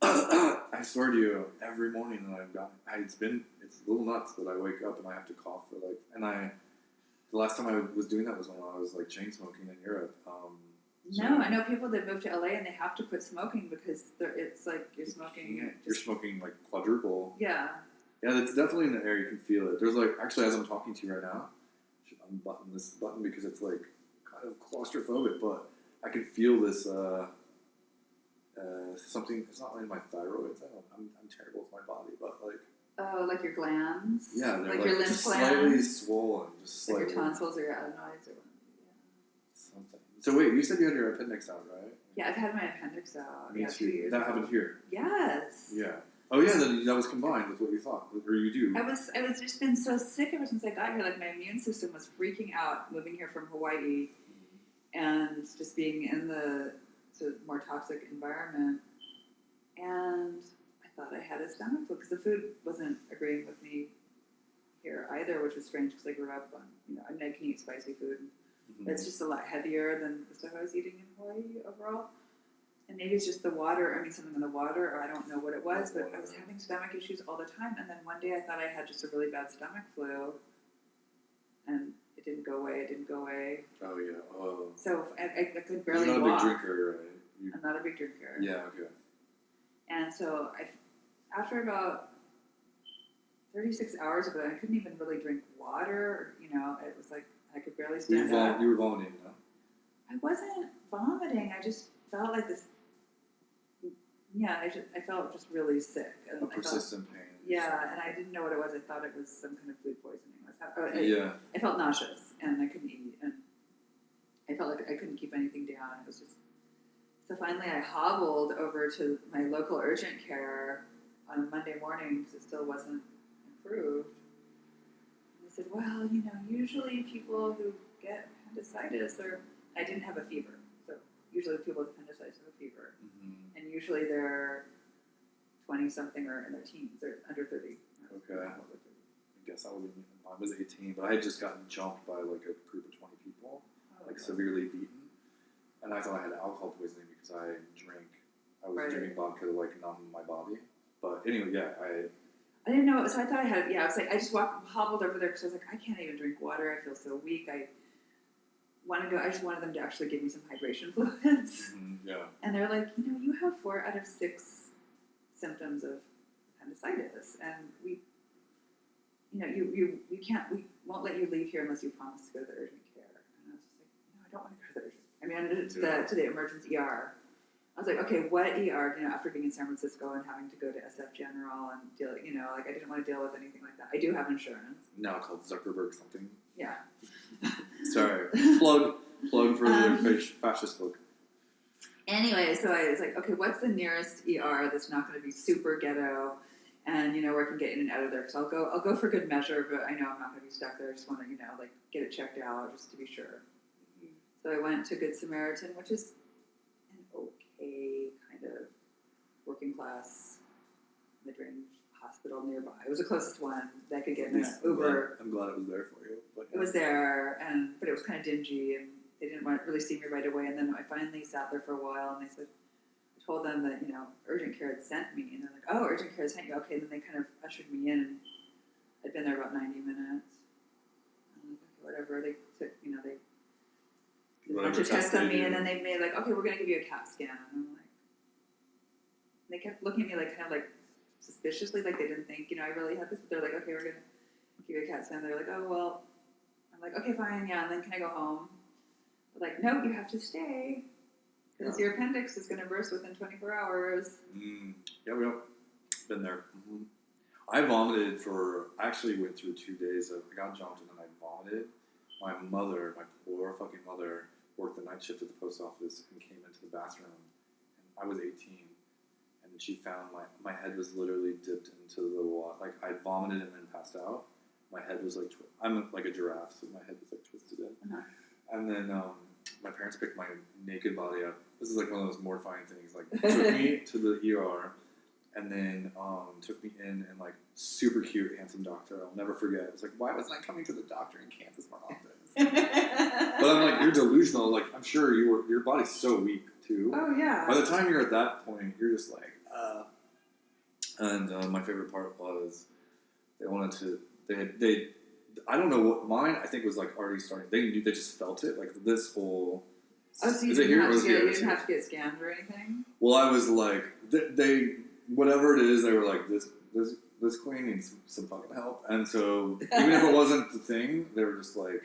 I swear to you, every morning that I've got, it's a little nuts that I wake up and I have to cough the last time I was doing that was when I was like chain smoking in Europe. I know people that move to LA and they have to quit smoking because it's like you're smoking. You're smoking like quadruple. Yeah. Yeah, it's definitely in the air. You can feel it. There's actually, as I'm talking to you right now, I should unbutton this button because it's like kind of claustrophobic, but I can feel this something. It's not in my thyroid. I'm terrible with my body, but like. Oh, like your glands. Yeah, they're like your lymph just glands. slightly swollen, just like slightly. your tonsils or your adenoids or something. So wait, you said you had your appendix out, right? Yeah, I've had my appendix out. Me 2 too. years That ago. happened here. Yes. Yeah. Oh yeah, that was combined with what you thought, or you do. I was just been so sick ever since I got here. Like my immune system was freaking out moving here from Hawaii, and just being in the more toxic environment. And I thought I had a stomach flu because the food wasn't agreeing with me here either, which was strange because I grew up on I can eat spicy food. But it's just a lot heavier than the stuff I was eating in Hawaii overall. And maybe it's just the water, something in the water, or I don't know what it was, but I was having stomach issues all the time. And then one day I thought I had just a really bad stomach flu, and it didn't go away. Oh, yeah. Oh. So I could barely walk. You're not walk. a big drinker, right? I'm not a big drinker. Yeah, okay. And so after about 36 hours ago, and I couldn't even really drink water. You know, it was like I could barely stand up. You were vomiting, no? I wasn't vomiting. I just felt like this. Yeah, I felt just really sick. And A persistent pain. Yeah, and I didn't know what it was. I thought it was some kind of food poisoning. I felt nauseous, and I couldn't eat, and I felt like I couldn't keep anything down. It was just. So finally, I hobbled over to my local urgent care on Monday morning because it still wasn't improved. And they said, well, you know, usually people who get appendicitis I didn't have a fever. So usually people with appendicitis have a fever. Mm-hmm. And usually they're 20-something or in their teens. They're under 30. Okay. I guess I was 18, but I had just gotten jumped by like a group of 20 people, severely beaten. And I thought I had alcohol poisoning because I was drinking vodka to like numb my body. But anyway, I didn't know. So I thought I had. Yeah, I was like, I just hobbled over there because I was like, I can't even drink water. I feel so weak. I want to go. I just wanted them to actually give me some hydration fluids. Mm-hmm, yeah. And they're like, you know, you have 4 out of 6 symptoms of appendicitis, and we won't let you leave here unless you promise to go to the urgent care. And I was just like, no, I don't want to go to the urgent. I mean, I ended to the emergency ER. I was like, okay, what ER? You know, after being in San Francisco and having to go to SF General and deal, you know, like I didn't want to deal with anything like that. I do have insurance. Now called Zuckerberg something. Yeah. Sorry. Plug for the fascist book. Anyway, so I was like, okay, what's the nearest ER that's not going to be super ghetto, and you know where I can get in and out of there? Because I'll go for good measure, but I know I'm not going to be stuck there. I just want to, you know, like get it checked out just to be sure. So I went to Good Samaritan, which is an okay kind of working class mid-range hospital nearby. It was the closest one that could get an Uber. I'm glad it was there for you. But it was there, but it was kind of dingy, and they didn't really see me right away. And then I finally sat there for a while, and they said, I told them that, you know, urgent care had sent me, and they're like, oh, urgent care sent you. Okay, and then they kind of ushered me in, and I'd been there about 90 minutes. And I'm like, okay, whatever. They took, you know, they did a bunch of tests on me, and then they made like, okay, we're going to give you a CAT scan. And I'm like, they kept looking at me like kind of like suspiciously, like they didn't think, you know, I really had this, but they're like, okay, we're going to give you a CAT scan. They're like, oh, well, I'm like, okay, fine, yeah, and then can I go home? They're like, no, you have to stay, because your appendix is going to burst within 24 hours. Yeah, we've been there. Mm-hmm. I vomited I actually went through 2 days I got jumped and then I vomited. My poor fucking mother, worked the night shift at the post office and came into the bathroom, and I was 18, and she found my head was literally dipped into the water. Like I vomited and then passed out. My head was like, I'm like a giraffe, so my head was like twisted in. Uh-huh. And then my parents picked my naked body up. This is like one of those mortifying things. Like took me to the ER, and then took me in, and like super cute, handsome doctor. I'll never forget. It was like, why wasn't I coming to the doctor in Kansas more often? But I'm like, you're delusional. Like I'm sure your body's so weak too. Oh yeah. By the time you're at that point, you're just like, And my favorite part was they wanted to. They I don't know what mine. I think was like already starting. They just felt it. Like this whole. Oh, so you didn't have to get scanned or anything? Well, I was like, they whatever it is, they were like, this queen needs some fucking help. And so even if it wasn't the thing, they were just like,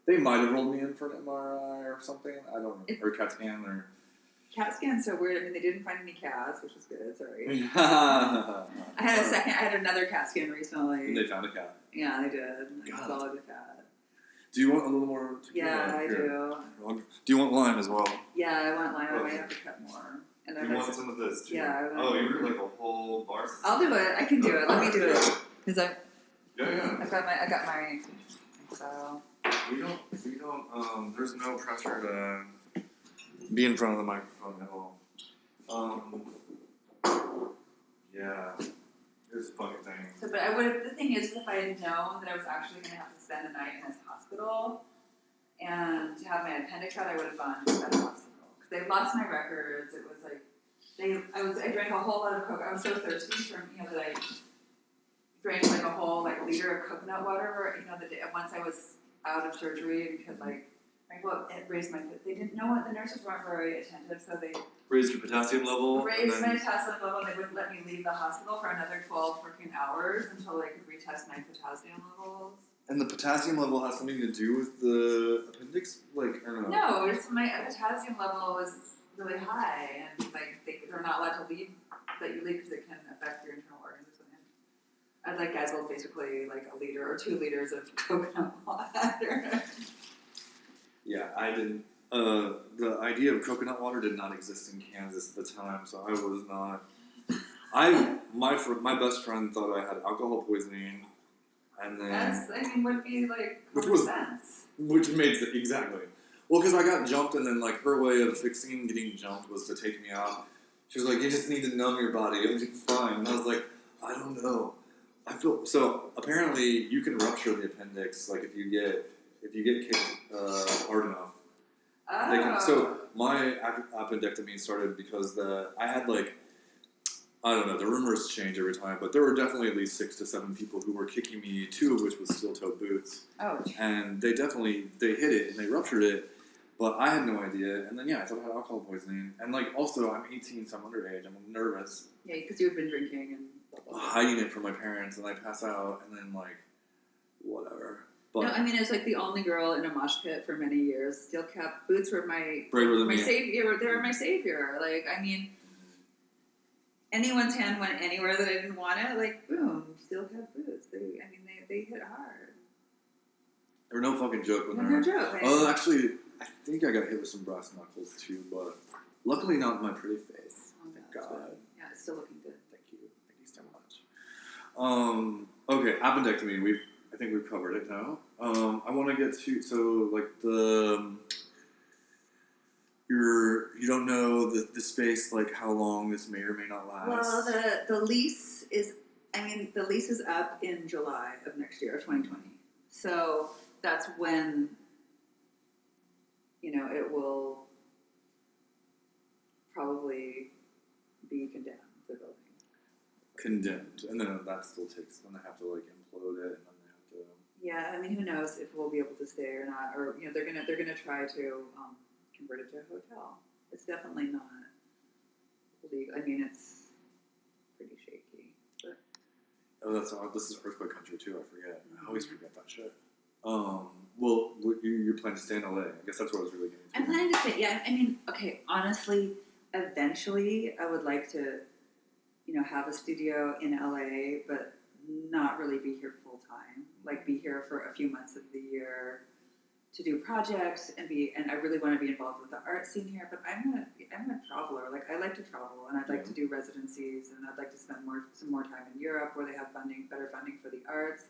they might have rolled me in for an MRI or something. I don't know, or CAT scan or. CAT scan's so weird. I mean, they didn't find any cats, which is good. Sorry. I had another CAT scan recently. And they found a cat. Yeah, they did. They followed the cat. Do you want a little more tequila? Yeah, I do. Do you want lime as well? Yeah, I want lime. I might have to cut more. And you want some of this too? Yeah. You were like a whole bar. I'll do it. I can do it. Let me do it. Because Yeah. I got my. So. We don't. There's no pressure to be in front of the microphone at all. Yeah. Here's the fucking thing. So, but the thing is, if I had known that I was actually going to have to spend the night in this hospital and to have my appendix out, I would have gone to that hospital. Because they lost my records. It was like, I drank a whole lot of Coke. I was so thirsty that I drank like a whole liter of coconut water, once I was out of surgery, because it raised my, they didn't know what, the nurses weren't very attentive, so they Raised your potassium level. raised my potassium level, and they wouldn't let me leave the hospital for another 12 freaking hours until they could retest my potassium levels. And the potassium level has something to do with the appendix? Like, I don't know. No, it's my potassium level was really high, and like they're not allowed to leave, let you leave because it can affect your internal organs or something. I like guzzled basically like a liter or 2 liters of coconut water. Yeah, I didn't. The idea of coconut water did not exist in Kansas at the time, so I was not. My best friend thought I had alcohol poisoning, and then Would be like which common sense. which makes it exactly. Well, because I got jumped, and then like her way of fixing getting jumped was to take me out. She was like, "You just need to numb your body. You'll be fine." And I was like, "I don't know. I feel so." Apparently, you can rupture the appendix, like if you get kicked hard enough. Oh. So my appendectomy started because I had like, I don't know, the rumors change every time, but there were definitely at least 6 to 7 people who were kicking me, 2 of which was steel-toed boots. Oh. And they hit it and they ruptured it, but I had no idea. And then I thought I had alcohol poisoning. And like also I'm 18, so I'm underage. I'm nervous. Yeah, because you've been drinking and blah, blah, blah. Hiding it from my parents, and I pass out, and then like, whatever. But no, I mean, it's like the only girl in a mosh pit for many years. Steel cap boots were my savior. They were my savior. Like, I mean, anyone's hand went anywhere that I didn't want it. Like, boom, steel cap boots. They hit hard. They're no fucking joke when No joke. Oh, actually, I think I got hit with some brass knuckles too, but luckily not my pretty face. Oh, God. Yeah, it's still looking good. Thank you so much. Okay, appendectomy. I think we've covered it now. I want to get to like you don't know the space, like how long this may or may not last. Well, the lease is up in July of next year, of 2020. So that's when it will probably be condemned, the building. Condemned, and then that still takes. Then they have to like implode it, and then they have to. Yeah, I mean, who knows if we'll be able to stay or not, or they're gonna try to convert it to a hotel. It's definitely not legal. I mean, it's pretty shaky. But. Oh, this is earthquake country too. I forget. I always forget that shit. Well, you plan to stay in LA? I guess that's what I was really getting to. I'm planning to stay. Yeah, I mean, okay. Honestly, eventually, I would like to, have a studio in LA, but not really be here full time. Like, be here for a few months of the year to do projects and I really want to be involved with the art scene here. But I'm a traveler. Like, I like to travel, and I'd like to do residencies, and I'd like to spend some more time in Europe where they have better funding for the arts.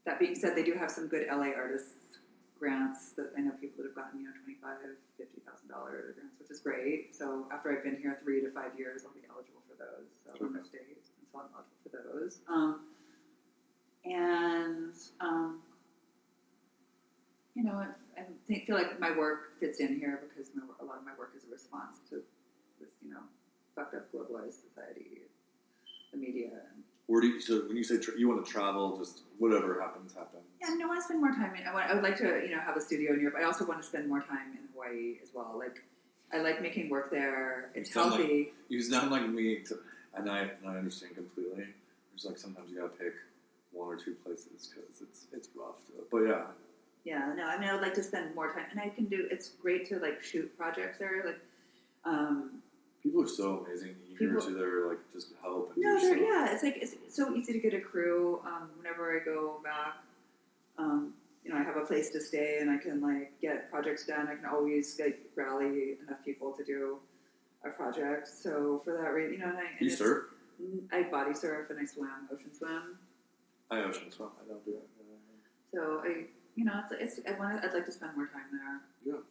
That being said, they do have some good LA artists grants that I know people that have gotten, $25,000, $50,000 grants, which is great. So after I've been here 3 to 5 years, I'll be eligible for those. So I'm eligible for those. I feel like my work fits in here because a lot of my work is a response to this, fucked up globalized society, the media. So when you say you want to travel, just whatever happens. Yeah, I want to spend more time. I would like to, have a studio in Europe. I also want to spend more time in Hawaii as well. Like, I like making work there. It's healthy. You sound like me, and I understand completely. There's like sometimes you gotta pick 1 or 2 places because it's rough. But yeah. Yeah, no, I would like to spend more time, and I can do. It's great to like shoot projects there. Like, people are so amazing, eager to their like just help. And it's so easy to get a crew. Whenever I go back, I have a place to stay, and I can like get projects done. I can always rally enough people to do a project. So for that reason, you surf? I body surf and I swim, ocean swim. I ocean swim. I don't do it. So I'd like to spend more time there. Yeah.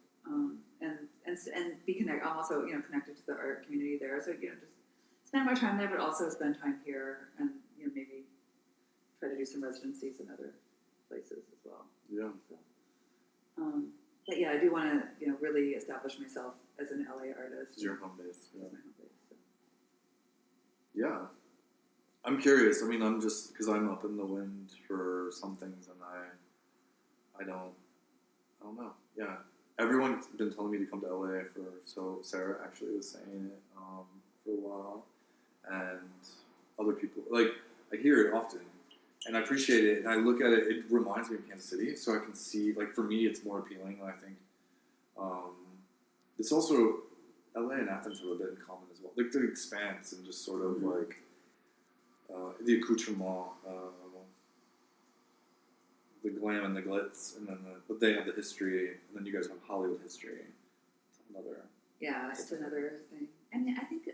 And be connected. I'm also connected to the art community there. So just spend more time there, but also spend time here, and maybe try to do some residencies in other places as well. Yeah. So, but yeah, I do want to really establish myself as an LA artist. It's your home base. Yeah. It's my home base. So. Yeah. I'm curious. I mean, I'm just because I'm up in the wind for some things, and I don't I don't know. Yeah, everyone's been telling me to come to LA so Sarah actually was saying it for a while, and other people like I hear it often, and I appreciate it. And I look at it; it reminds me of Kansas City, so I can see like for me, it's more appealing. I think it's also LA and Athens have a bit in common as well, like the expanse and just sort of like the accoutrement. The glam and the glitz, and then but they have the history, and then you guys have Hollywood history. It's another. Yeah, it's another thing, and I think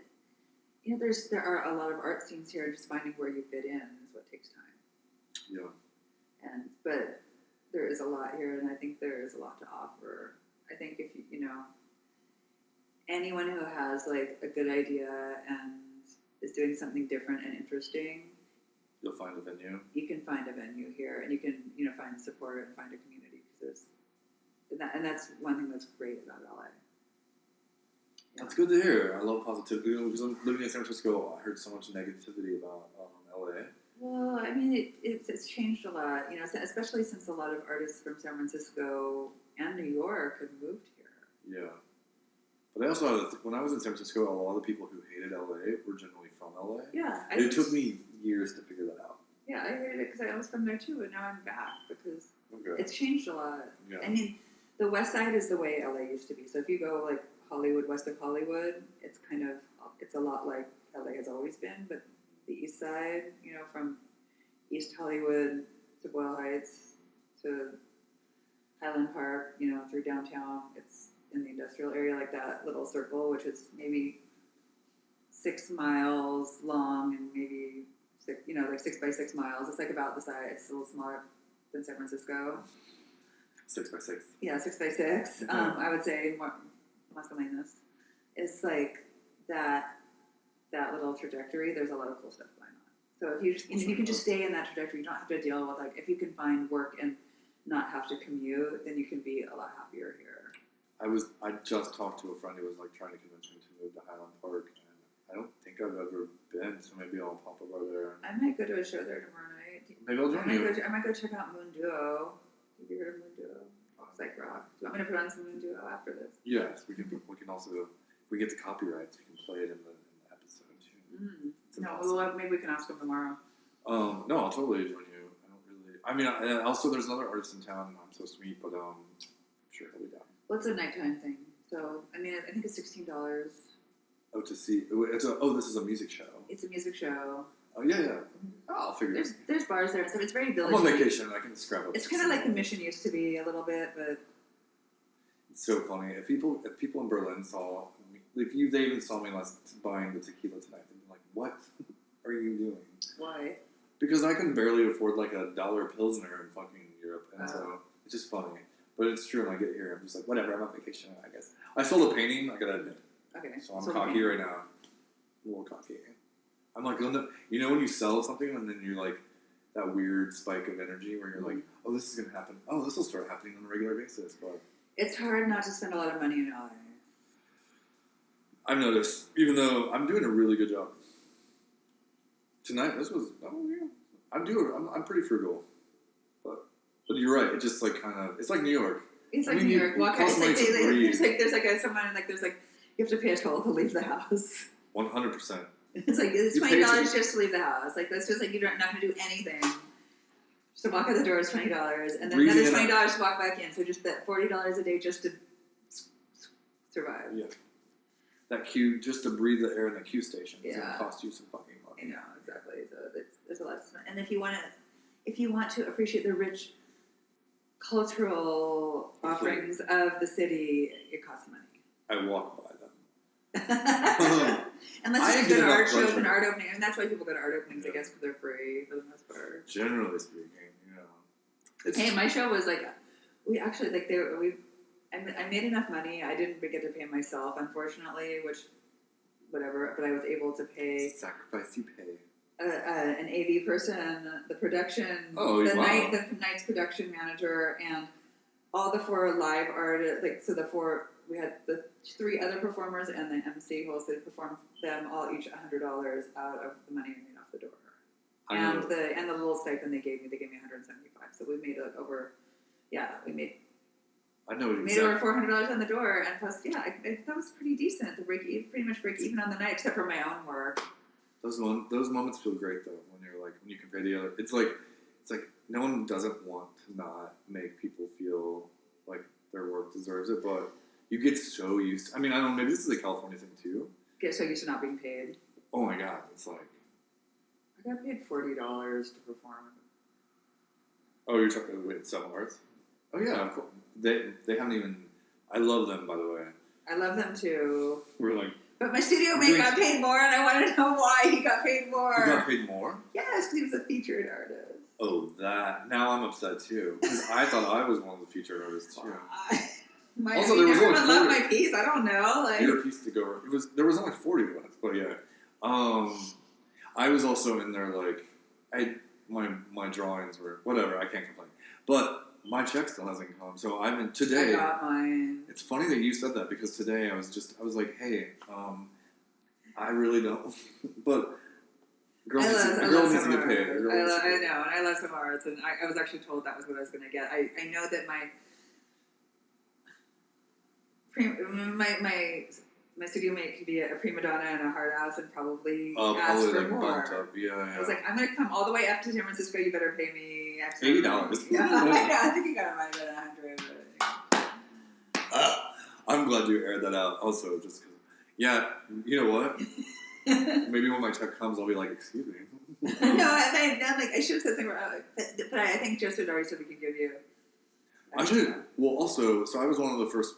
there are a lot of art scenes here. Just finding where you fit in is what takes time. Yeah. But there is a lot here, and I think there is a lot to offer. I think if anyone who has like a good idea and is doing something different and interesting, You'll find a venue. you can find a venue here, and you can find support and find a community because and that's one thing that's great about LA. Yeah. That's good to hear. I love positivity because I'm living in San Francisco. I heard so much negativity about LA. Well, I mean, it's changed a lot, especially since a lot of artists from San Francisco and New York have moved here. Yeah. But I also, when I was in San Francisco, a lot of the people who hated LA were generally from LA. Yeah. It took me years to figure that out. Yeah, I hated it because I was from there too, and now I'm back because Okay. it's changed a lot. Yeah. I mean, the West Side is the way LA used to be. So if you go like Hollywood, west of Hollywood, it's a lot like LA has always been, but the East Side, from East Hollywood to Boyle Heights to Highland Park, through downtown, it's in the industrial area, like that little circle, which is maybe 6 miles long and maybe like 6 by 6 miles. It's like about the size. It's a little smaller than San Francisco. 6 by 6. Yeah, 6 by 6. I would say more masculineness. It's like that little trajectory. There's a lot of cool stuff going on. So if you can just stay in that trajectory, you don't have to deal with like if you can find work and not have to commute, then you can be a lot happier here. I just talked to a friend who was like trying to convince me to move to Highland Park, and I don't think I've ever been, so maybe I'll pop over there. I might go to a show there tomorrow night. Maybe I'll join you. I might go check out Moon Duo. Have you heard of Moon Duo? Psych rock. Do you want me to put on some Moon Duo after this? Yes, we can also, if we get the copyrights, we can play it in the episode too. No, well, maybe we can ask them tomorrow. No, I'll totally join you. I mean, also there's another artist in town. I'm so sweet, but I'm sure he'll be down. Well, it's a nighttime thing. So, I mean, I think it's $16. Oh, to see. This is a music show. It's a music show. Oh, yeah. Oh, I'll figure it out. There's bars there and stuff. It's very village. I'm on vacation. I can scrap up. It's kind of like the Mission used to be a little bit, but it's so funny. If people in Berlin saw, they even saw me buying the tequila tonight, they'd be like, "What are you doing?" Why? Because I can barely afford like $1 Pilsner in fucking Europe, and so it's just funny. But it's true. When I get here, I'm just like, whatever. I'm on vacation, I guess. I sold a painting. I gotta admit. Okay. So I'm cocky right now. A little cocky. I'm like, when you sell something and then you're like that weird spike of energy where you're like, oh, this is gonna happen. Oh, this will start happening on a regular basis. But it's hard not to spend a lot of money in LA. I've noticed, even though I'm doing a really good job. Tonight, I'm pretty frugal. But you're right. It's just like it's like New York. It's like New York. There's you have to pay a toll to leave the house. 100%. It's like it's $20 just to leave the house. Like that's just like you're not going to do anything. Just to walk out the door is $20, and then another $20 to walk back in. So just that $40 a day just to survive. Yeah. That queue, just to breathe the air in the queue station, is going to cost you some fucking money. I know, exactly. So there's a lot to spend. And if you want to appreciate the rich cultural offerings of the city, it costs money. I walk by them. Unless you go to art shows and art openings, and that's why people go to art openings, I guess, because they're free for the most part. Generally speaking, Hey, my show was like, we actually I made enough money. I didn't get to pay myself, unfortunately, whatever. But I was able to pay. Sacrifice you pay. An AV person, the production, the night's production manager, and all the 4 live artists. We had the 3 other performers and the MC who also performed them all each $100 out of the money I made off the door, and the little stipend they gave me $175. So we made we made I know what Made over $400 on the door, and plus, yeah, that was pretty decent. To pretty much break even on the night, except for my own work. Those moments feel great though when you can pay the other. It's like no one doesn't want to not make people feel like their work deserves it, but you get so used. I mean, I don't know. Maybe this is a California thing too. Get so used to not being paid. Oh my god, it's like I got paid $40 to perform. oh, you're talking with some arts. Oh yeah, of course. They haven't even. I love them, by the way. I love them too. We're like. But my studio mate got paid more, and I want to know why he got paid more. He got paid more? Yes, because he was a featured artist. Oh, that. Now I'm upset too. Because I thought I was one of the featured artists too. Also, there was everyone loved my piece. I don't know. Like your piece to go. There was only 40 of us, but yeah. I was also in there like my drawings were whatever. I can't complain, but my check still hasn't come. So I'm in today. I got mine. It's funny that you said that because today I was like, hey, I really don't, but girl needs to get paid. I know, and I love some arts, and I was actually told that was what I was going to get. I know that my studio mate could be a prima donna and a hard ass and probably ask for more. Bumped up. Yeah. I was like, I'm going to come all the way up to San Francisco. You better pay me $80. Yeah, I think you got it might have been $100. I'm glad you aired that out. Also, just because, yeah, you know what? Maybe when my check comes, I'll be like, excuse me. No, I should have said something, but I think Joseph already said we could give you. I should. Well, also, so I was one of the first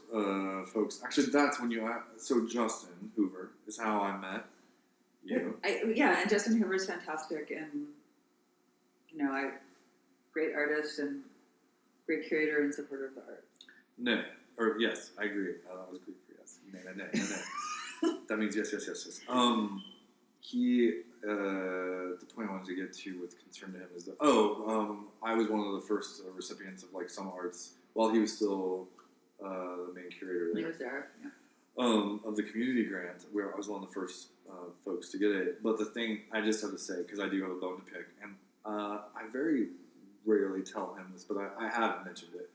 folks. Actually, that's when so Justin Hoover is how I met you. And Justin Hoover is fantastic, and great artist and great curator and supporter of the art. Yes, I agree. That was Greek for yes. No. That means yes. The point I wanted to get to with concern to him is that I was one of the first recipients of like some arts while he was still the main curator there. He was there, yeah. Of the community grant, where I was one of the first folks to get it. But the thing I just have to say, because I do have a bone to pick, and I very rarely tell him this, but I have mentioned it.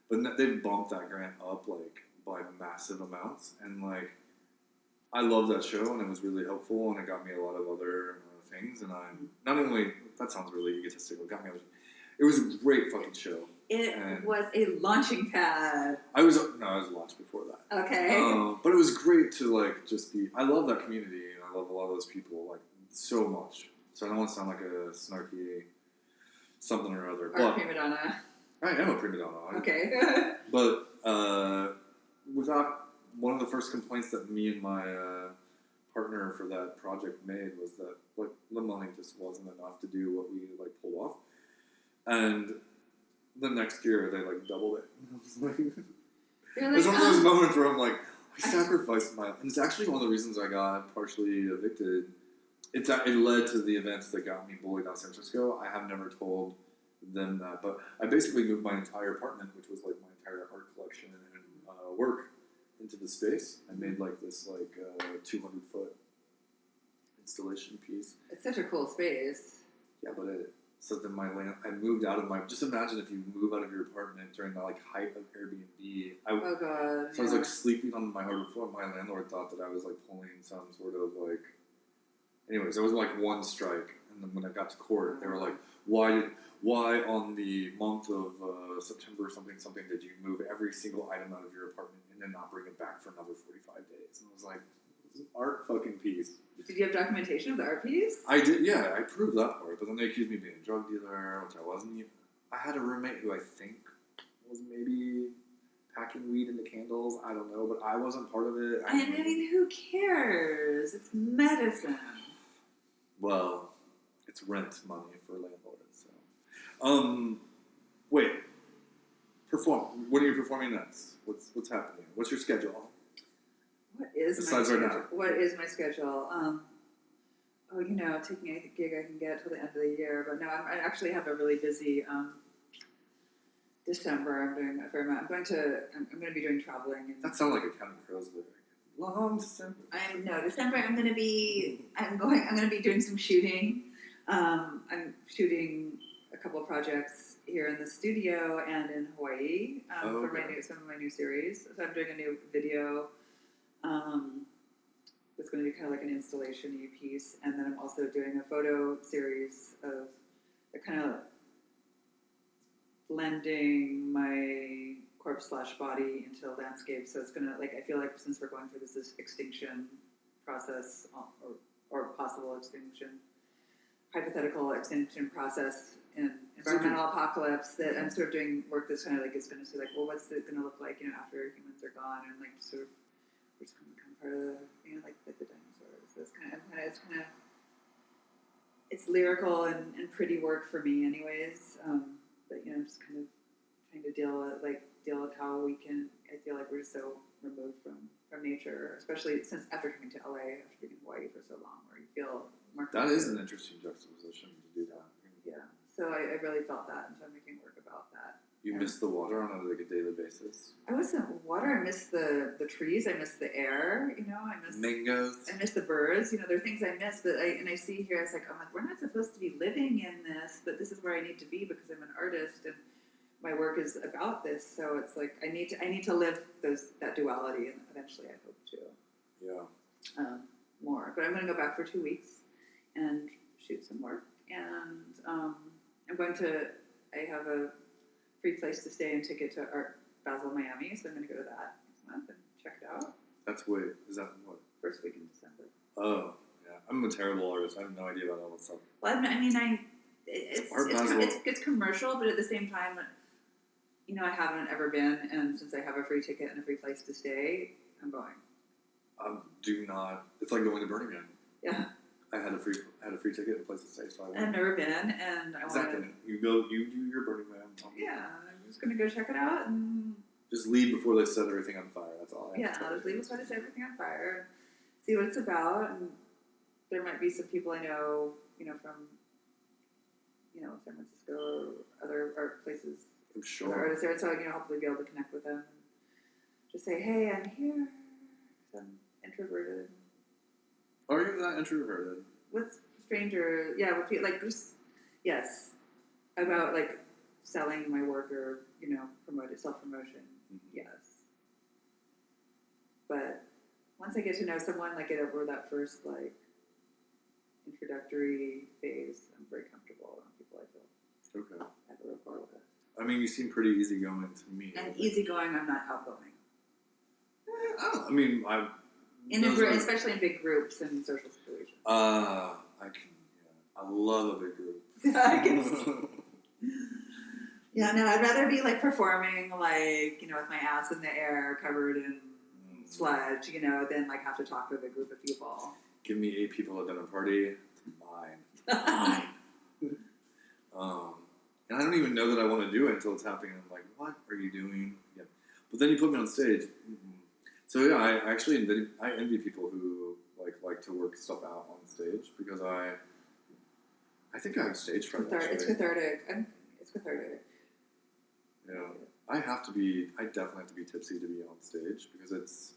But they bumped that grant up like by massive amounts, and like I love that show, and it was really helpful, and it got me a lot of other things. And I'm not only that sounds really egotistical, it got me other. It was a great fucking show. It was a launching pad. I was launched before that. Okay. But it was great to like just be. I love that community, and I love a lot of those people like so much. So I don't want to sound like a snarky something or other. Or a prima donna. I am a prima donna. Okay. But without one of the first complaints that me and my partner for that project made was that like the money just wasn't enough to do what we like pulled off, and the next year they like doubled it. It was one of those moments where I'm like, I sacrificed my. And it's actually one of the reasons I got partially evicted. It led to the events that got me bullied out of San Francisco. I have never told them that, but I basically moved my entire apartment, which was like my entire art collection and work, into the space. I made like this 200-foot installation piece. It's such a cool space. Yeah, but so then I moved out of my. Just imagine if you move out of your apartment during the like height of Airbnb. Oh god. So I was like sleeping on my hardwood floor. My landlord thought that I was like pulling some sort of like. Anyways, it was like one strike, and then when I got to court, they were like, "Why on the month of September something did you move every single item out of your apartment and then not bring it back for another 45 days?" And I was like, "It's an art fucking piece." Did you have documentation of the art piece? I did, yeah. I proved that part, but then they accused me of being a drug dealer, which I wasn't. I had a roommate who I think was maybe packing weed into candles. I don't know, but I wasn't part of it. I mean, who cares? It's medicine. Well, it's rent money for landlords. So, wait. Perform. When are you performing next? What's happening? What's your schedule? What is besides my right schedule? now? What is my schedule? Taking any gig I can get till the end of the year. But no, I actually have a really busy December. I'm doing a fair amount. I'm going to be doing traveling. And That sounds like a Counting Crows lyric. Long December. December. I'm going to be doing some shooting. I'm shooting a couple of projects here in the studio and in Hawaii for some of my new series. So I'm doing a new video. It's going to be kind of like an installation piece, and then I'm also doing a photo series of the kind of blending my corpse/body into landscape. So it's gonna, like, I feel like since we're going through this extinction process or possible extinction, hypothetical extinction process in environmental apocalypse, that I'm sort of doing work that's kind of like is going to say like, well, what's it going to look like, after humans are gone, and like sort of we're just going to become part of the, like the dinosaurs. So it's kind of it's lyrical and pretty work for me, anyways. But just kind of trying to deal with how we can. I feel like we're so removed from nature, especially since after coming to LA, after being in Hawaii for so long, where you feel more. That is an interesting juxtaposition to do that. Yeah. So I really felt that, and so I'm making work about that. You miss the water on a daily basis. I miss the water. I miss the trees. I miss the air. I miss mangoes. I miss the birds. There are things I miss, but I see here. It's like I'm like, we're not supposed to be living in this, but this is where I need to be because I'm an artist and my work is about this. So it's like I need to live that duality, and eventually I hope to. Yeah. More, but I'm going to go back for 2 weeks and shoot some work, and I'm going to. I have a free place to stay and ticket to Art Basel, Miami, so I'm going to go to that next month and check it out. Is that what? First week in December. Oh, yeah. I'm a terrible artist. I have no idea about all that stuff. Well, it's commercial, but at the same time, I haven't ever been, and since I have a free ticket and a free place to stay, I'm going. Do not. It's like going to Burning Man. Yeah. I had a free ticket and a place to stay, so I went. I've never been, and I want to. You do your Burning Man. Yeah, I'm just going to go check it out and. Just leave before they set everything on fire. That's all. I'll just leave before they set everything on fire. See what it's about, and there might be some people I know, from, San Francisco or other art places. I'm sure. Artists there, so hopefully be able to connect with them and just say, "Hey, I'm here. 'Cause I'm introverted." Are you that introverted? With strangers, yeah, with like just yes, about like selling my work or self-promotion. Mm-hmm. Yes, but once I get to know someone, like get over that first like introductory phase, I'm very comfortable around people. I feel okay. I have a rapport with. I mean, you seem pretty easygoing to me. And easygoing, I'm not outgoing. I mean, especially in big groups and social situations. I love a big group. I can see. Yeah, no, I'd rather be like performing, like, with my ass in the air, covered in sludge, than like have to talk to a big group of people. Give me 8 people at a dinner party. It's mine. And I don't even know that I want to do it until it's happening. I'm like, what are you doing? Yeah. But then you put me on stage. Mm-hmm. So yeah, I actually envy people who like to work stuff out on stage because I think I have stage fright. It's cathartic. It's cathartic. Yeah, I definitely have to be tipsy to be on stage because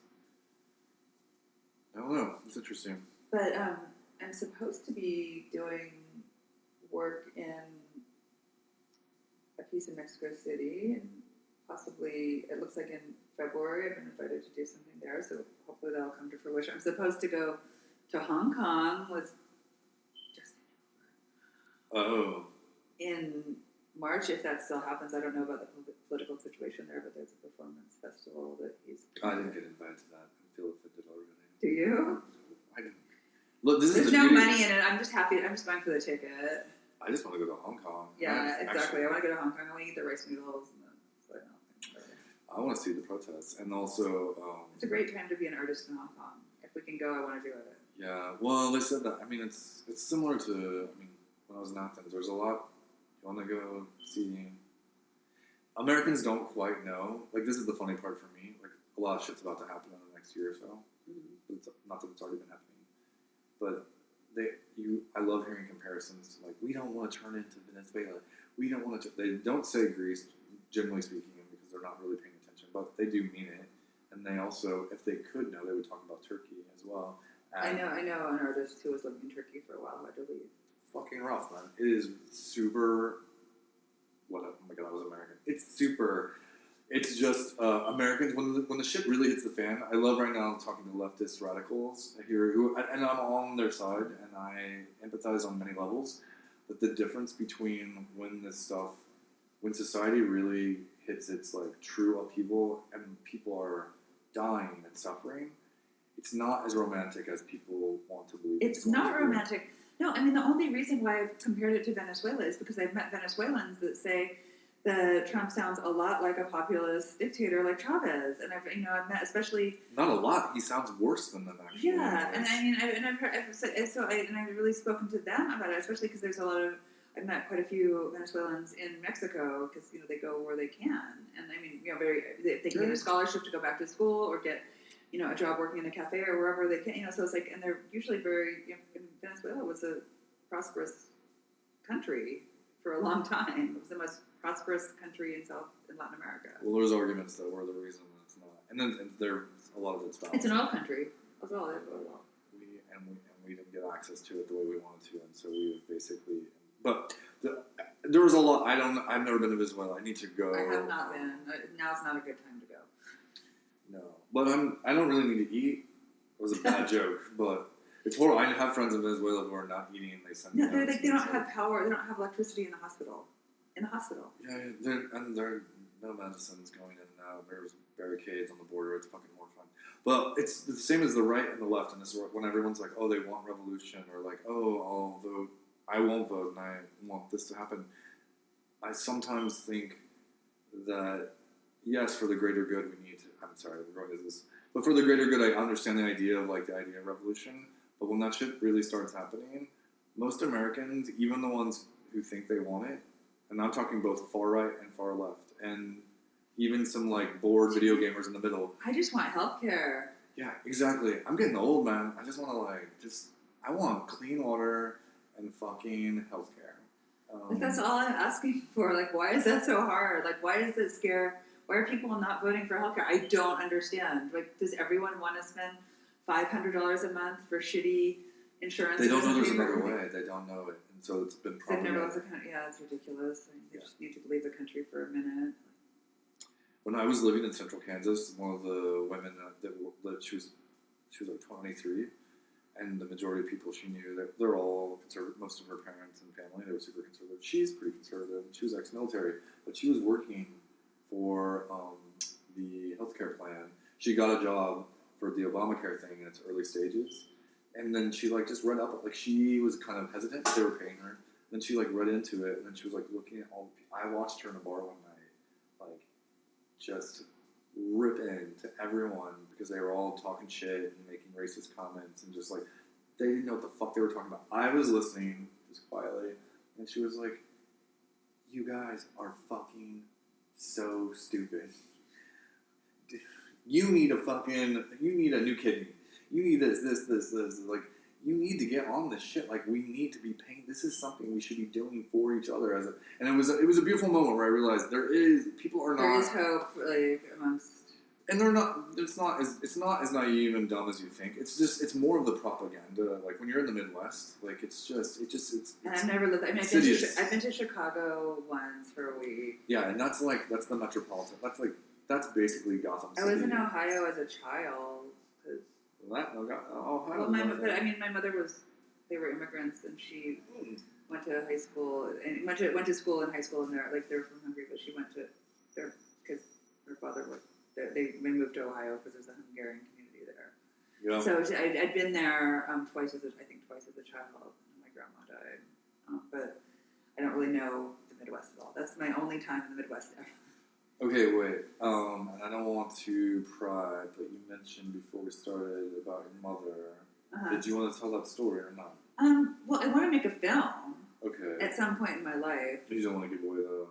I don't know, it's interesting. But I'm supposed to be doing work in a piece in Mexico City, and possibly, it looks like in February, I've been invited to do something there, so hopefully that'll come to fruition. I'm supposed to go to Hong Kong with Justin in March, if that still happens. I don't know about the political situation there, but there's a performance festival that he's... I didn't get invited to that. I feel offended already. Do you? I didn't. Look, there's no money in it. I'm just happy. I'm just going for the ticket. I just want to go to Hong Kong. Yeah, exactly. I want to go to Hong Kong. I want to eat the rice noodles. I want to see the protests, and also... it's a great time to be an artist in Hong Kong. If we can go, I want to do it. Yeah, well, they said that. I mean, it's similar to... when I was in Athens, there's a lot... You want to go see... Americans don't quite know. Like, this is the funny part for me. Like, a lot of shit's about to happen in the next year or so. Mm-hmm. But not that it's already been happening. But I love hearing comparisons to, like, we don't want to turn into Venezuela. We don't want to... They don't say Greece, generally speaking, because they're not really paying attention. But they do mean it. And they also, if they could know, they would talk about Turkey as well. I know an artist who was living in Turkey for a while who had to leave. Fucking rough, man. It is super super. It's just Americans when the shit really hits the fan. I love right now talking to leftist radicals here and I'm on their side and I empathize on many levels. But the difference between when society really hits its like true upheaval and people are dying and suffering, it's not as romantic as people want to believe. It's not romantic. No, I mean, the only reason why I've compared it to Venezuela is because I've met Venezuelans that say that Trump sounds a lot like a populist dictator like Chavez, and I've met especially. Not a lot. He sounds worse than them, actually. Yeah, and I mean, I've really spoken to them about it, especially because there's a lot of. I've met quite a few Venezuelans in Mexico because they go where they can, and I mean, if they can get a scholarship to go back to school or get, a job working in a cafe or wherever they can, so it's like, and they're usually very. Venezuela was a prosperous country for a long time. It was the most prosperous country in Latin America. Well, there's arguments that were the reason that it's not, and then a lot of it's valid. It's an oil country. That's all. We didn't get access to it the way we wanted to, and so we basically. But there was a lot. I've never been to Venezuela. I need to go. I have not been. Now's not a good time to go. No, but I don't really need to eat. It was a bad joke, but it's horrible. I have friends in Venezuela who are not eating, and they send me. No, they don't have power. They don't have electricity in the hospital. Yeah, there are no medicines going in and out. There's barricades on the border. It's fucking horrifying. But it's the same as the right and the left, and this is when everyone's like, oh, they want revolution, or like, oh, I'll vote. I won't vote, and I want this to happen. I sometimes think that, yes, for the greater good, we need to. I'm sorry, we're going to this. But for the greater good, I understand the idea of revolution. But when that shit really starts happening, most Americans, even the ones who think they want it, and I'm talking both far right and far left, and even some bored video gamers in the middle. I just want healthcare. Yeah, exactly. I'm getting old, man. I just want to I want clean water and fucking healthcare. That's all I'm asking for. Why is that so hard? Why does it scare? Why are people not voting for healthcare? I don't understand. Does everyone want to spend $500 a month for shitty insurance? They don't know there's another way. They don't know it, and so it's been problematic. It's ridiculous. They just need to leave the country for a minute. When I was living in Central Kansas, one of the women that lived, she was 23, and the majority of people she knew, they're all conservative. Most of her parents and family, they were super conservative. She's pretty conservative. She was ex-military, but she was working for the healthcare plan. She got a job for the Obamacare thing in its early stages, and then she just read up. She was kind of hesitant. They were paying her. Then she read into it, and then she was looking at all. I watched her in a bar one night, just rip into everyone because they were all talking shit and making racist comments and just they didn't know what the fuck they were talking about. I was listening just quietly, and she was like, "You guys are fucking so stupid. You need a new kidney. You need this. You need to get on this shit. We need to be paying. This is something we should be doing for each other." And it was a beautiful moment where I realized there is hope amongst. And they're not. It's not as naive and dumb as you think. It's more of the propaganda. When you're in the Midwest, it's. And I've never lived. I've been to Chicago once for a week. Yeah, and that's the metropolitan. That's basically Gotham City. I was in Ohio as a child. Ohio. Well, my mother was. They were immigrants, and she went to high school and went to school and high school, and they're from Hungary, but she went to there because her father was. They moved to Ohio because there's a Hungarian community there. Yeah. So I'd been there twice as a child. And my grandma died, but I don't really know the Midwest at all. That's my only time in the Midwest ever. Okay, wait. And I don't want to pry, but you mentioned before we started about your mother. Uh-huh. Did you want to tell that story or not? Well, I want to make a film. Okay. At some point in my life. You don't want to give away the.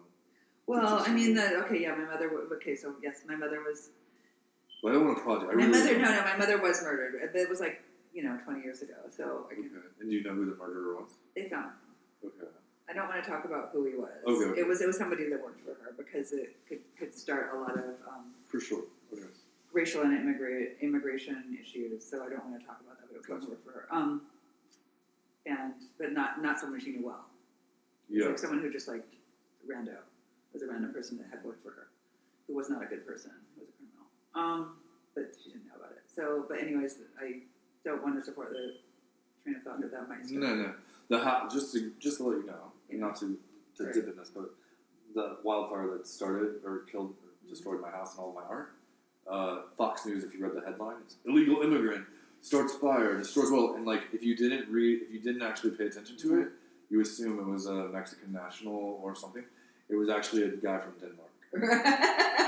Well, my mother. Okay, so yes, my mother was. Well, I don't want to project. My mother was murdered. It was 20 years ago. So. Okay. And do you know who the murderer was? They found him. Okay. I don't want to talk about who he was. Okay. It was somebody that worked for her because it could start a lot of. For sure. Okay. Racial and immigration issues. So I don't want to talk about that. But it was going to work for her. But not someone she knew well. Yeah. Someone who just rando. was a random person that had worked for her, who was not a good person, who was a criminal. But she didn't know about it. So, but anyways, I don't want to support the train of thought that might start. No. Just to let you know, and not to Right. dip in this, but the wildfire that started or killed or destroyed my house and all of my art. Fox News, if you read the headline, it's illegal immigrant starts fire, destroys world, and like if you didn't actually pay attention to it, you assume it was a Mexican national or something. It was actually a guy from Denmark.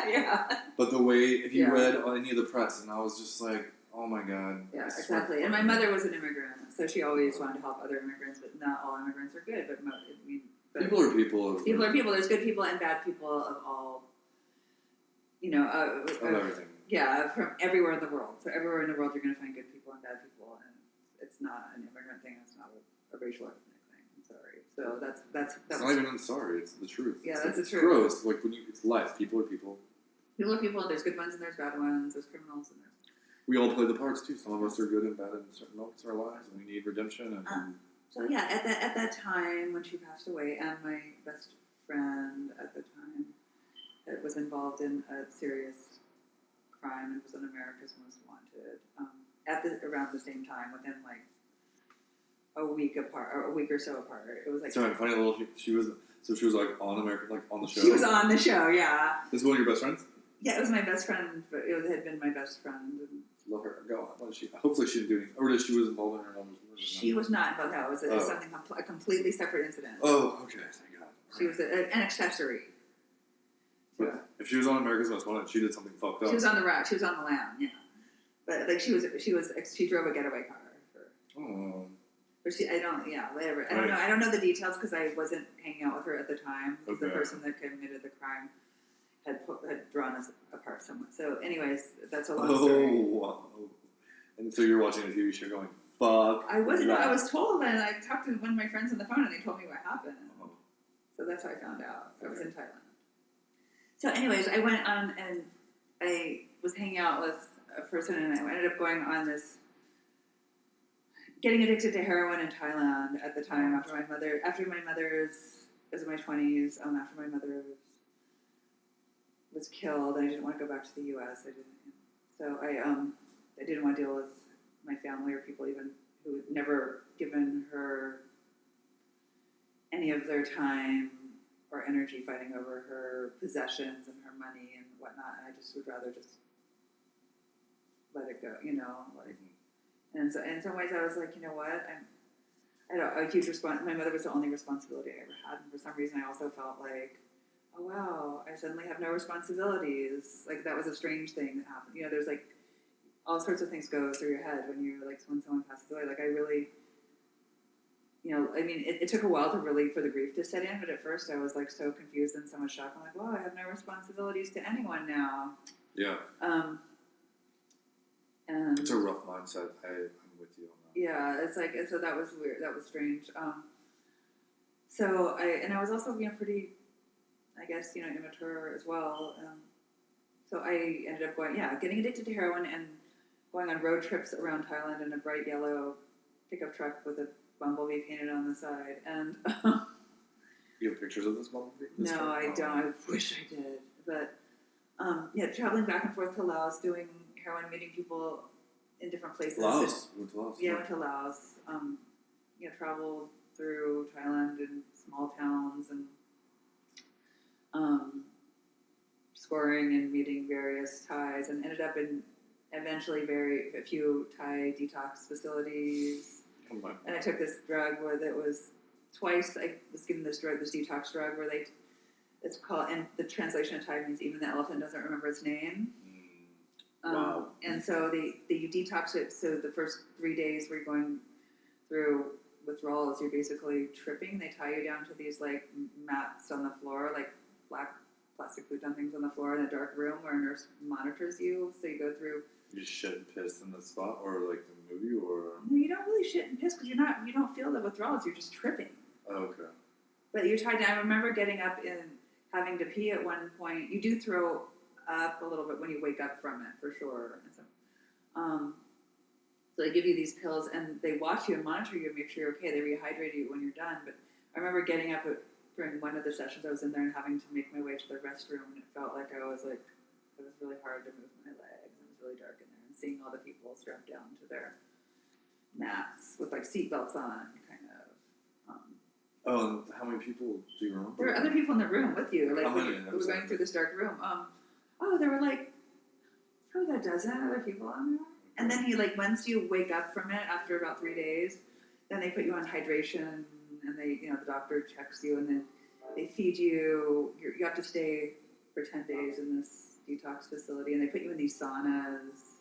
Yeah. But the way, if you Yeah. read any of the press, and I was just like, oh my god. Yeah, I swear to exactly. And my fucking- mother was an immigrant, so she always wanted to help other immigrants, but not all immigrants are good. But People are people. People are people. There's good people and bad people of all, Of everything. Yeah, from everywhere in the world. So everywhere in the world, you're going to find good people and bad people, and it's not an immigrant thing. It's not a racial ethnic thing. I'm sorry. So that's It's not even sorry. It's the truth. Yeah, it's that's the it's truth. gross. Like it's life. People are people. People are people, and there's good ones and there's bad ones. There's criminals and there's. We all play the parts too. Some of us are good and bad in certain moments in our lives, and we need redemption. And So yeah, at that time when she passed away, and my best friend at the time that was involved in a serious crime and was on America's Most Wanted, around the same time, within like a week apart or a week or so apart. It was like sorry, funny little. She was like on America, like on the show. she was on the show. Yeah, This is one of your best friends. yeah, it was my best friend. But had been my best friend. And Love her. Go on. What is she? Hopefully she didn't do anything. Or did she was involved in her mother's murder? she was not involved. No, it was a completely separate incident. Oh, okay. Thank God. She was an accessory. But if she was on America's Most Wanted, she did something fucked up. She was on the route. She was on the lam. Yeah, but like she drove a getaway car. Oh. But whatever. I don't Right. know. I don't know the details because I wasn't hanging out with her at the time. Because the Okay. person that committed the crime had drawn us apart somewhat. So, anyways, that's a long story. Oh, wow. And so you're watching a TV show going, fuck. I wasn't. that. I was told, and I talked to one of my friends on the phone, and they told me what happened. Oh. So that's how I found out. I was Okay. in Thailand. So, anyways, I went on and I was hanging out with a person, and I ended up going on this. Getting addicted to heroin in Thailand at the time after my mother's, it was in my 20s, after my mother was killed, and I didn't want to go back to the U.S. I didn't want to deal with my family or people even who had never given her any of their time or energy fighting over her possessions and her money and whatnot, and I just would rather just let it go, And so in some ways I was like, you know what, I had a huge my mother was the only responsibility I ever had, and for some reason I also felt like, oh wow, I suddenly have no responsibilities. Like that was a strange thing that happened. There's like all sorts of things go through your head when someone passes away. Like I really, it took a while for the grief to set in, but at first I was like so confused and so much shock. I'm like, wow, I have no responsibilities to anyone now. Yeah. And It's a rough mindset. I'm with you on that. yeah, it's like, so that was weird. That was strange. I was also, pretty, I guess, immature as well. So I ended up getting addicted to heroin and going on road trips around Thailand in a bright yellow pickup truck with a bumblebee painted on the side. And You have pictures of this bumblebee? no, I don't. I wish I did. But traveling back and forth to Laos, doing heroin, meeting people in different places. Laos. Went to Laos. Yeah, I went to Laos. Traveled through Thailand and small towns and scoring and meeting various Thais, and ended up in eventually a few Thai detox facilities. Oh my. And I took this drug twice I was given this detox drug where it's called, and the translation of Thai means even the elephant doesn't remember its name. Wow. And so you detox it. So the first 3 days where you're going through withdrawals, you're basically tripping. They tie you down to these like mats on the floor, like black plastic futon things on the floor in a dark room where a nurse monitors you. So you go through. You just shit and piss in the spot, or like the movie, or. You don't really shit and piss because you don't feel the withdrawals. You're just tripping. Oh, okay. But you're tied down. I remember getting up and having to pee at one point. You do throw up a little bit when you wake up from it, for sure. And so they give you these pills, and they watch you and monitor you and make sure you're okay. They rehydrate you when you're done. But I remember getting up during one of the sessions I was in there and having to make my way to the restroom, and it felt like it was really hard to move my legs. It was really dark in there, and seeing all the people strapped down to their mats with like seatbelts on, kind of. Oh, and how many people do you remember? There were other people in the room with you, like How many? we were going through this dark room. There were like probably a dozen other people on there. And then once you wake up from it after about 3 days, then they put you on hydration, and the doctor checks you, and then they feed you. You have to stay for 10 days in this detox facility, and they put you in these saunas.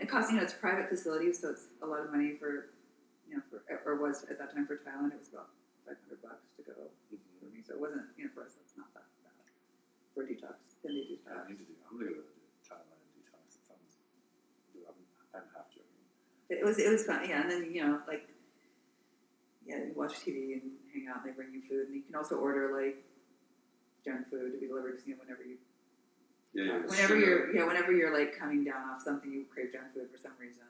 It costs, it's a private facility, so it's a lot of money or was at that time for Thailand. It was about $500 to go for me, so it wasn't, for us, that's not that bad for detox. 10-day detox. Yeah, I'm gonna go to Thailand and detox. It sounds. I'm half joking. It was fun, yeah. And then you watch TV and hang out. And they bring you food, and you can also order junk food to be delivered. Because whenever you, whenever you're like coming down off something, you crave junk food for some reason,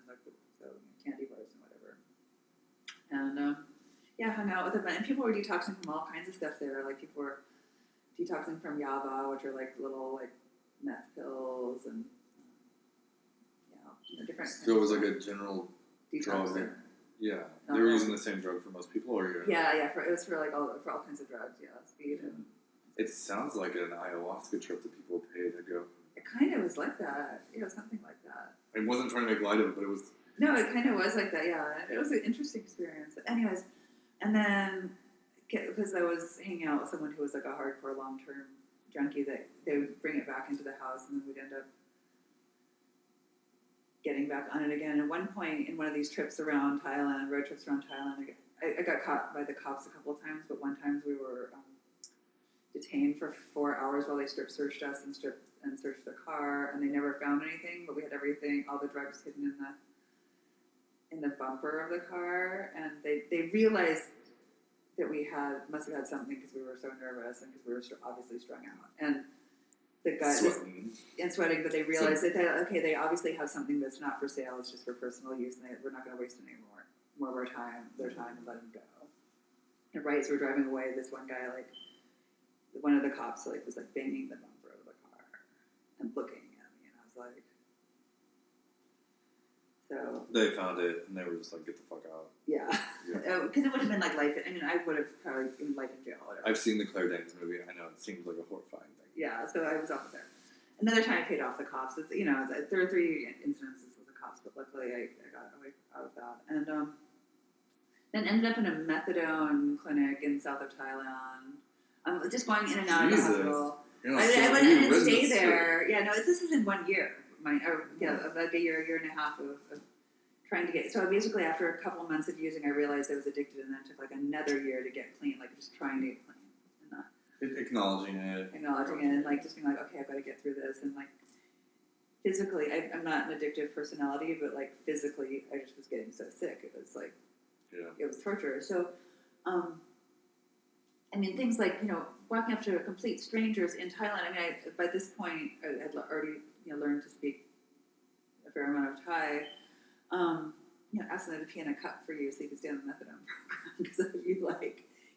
candy bars and whatever. And hung out with them, and people were detoxing from all kinds of stuff there. Like people were detoxing from yava, which are like little meth pills, and different. So it was like a general detox. drug. Yeah, they were using the same drug for most people, or yeah. It was for all kinds of drugs. Yeah, speed and. It sounds like an ayahuasca trip that people pay to go. It kind of was like that. Something like that. I wasn't trying to make light of it, but it was. No, it kind of was like that. Yeah, it was an interesting experience. But anyways, and then because I was hanging out with someone who was like a hardcore long-term junkie, that they would bring it back into the house, and then we'd end up getting back on it again. At one point in one of these trips around Thailand, road trips around Thailand, I got caught by the cops a couple of times, but one time we were detained for 4 hours while they strip searched us and searched the car, and they never found anything, but we had everything, all the drugs hidden in the bumper of the car, and they realized that we must have had something because we were so nervous and because we were obviously strung out. And the guy sweating, but they realized that they obviously have something that's not for sale; it's just for personal use, and we're not going to waste any more of their time, and let him go. And right as we're driving away, this one guy one of the cops was banging the bumper of the car and looking at me, and I was like, so they found it and they were just like, get the fuck out. Yeah, because it would have been life. I mean, I would have probably been life in jail. Or whatever. I've seen the Claire Danes movie. I know it seems like a horrifying thing. Yeah, so I was off there. Another time I paid off the cops. There were 3 incidences with the cops, but luckily I got away out of that. And then ended up in a methadone clinic in south of Thailand. Just going in and out of the hospital. I didn't stay there. Yeah, no, this is in 1 year. Like a year and a half of trying to get. So basically, after a couple of months of using, I realized I was addicted, and then it took another year to get clean, just trying to get clean. And acknowledging it, and just being like, okay, I've got to get through this, and physically, I'm not an addictive personality, but physically, I just was getting so sick. It was it was torture. So, things like walking up to complete strangers in Thailand. By this point, I had already learned to speak a fair amount of Thai. Asking them to pee in a cup for you so you could stay on the methadone program, because if you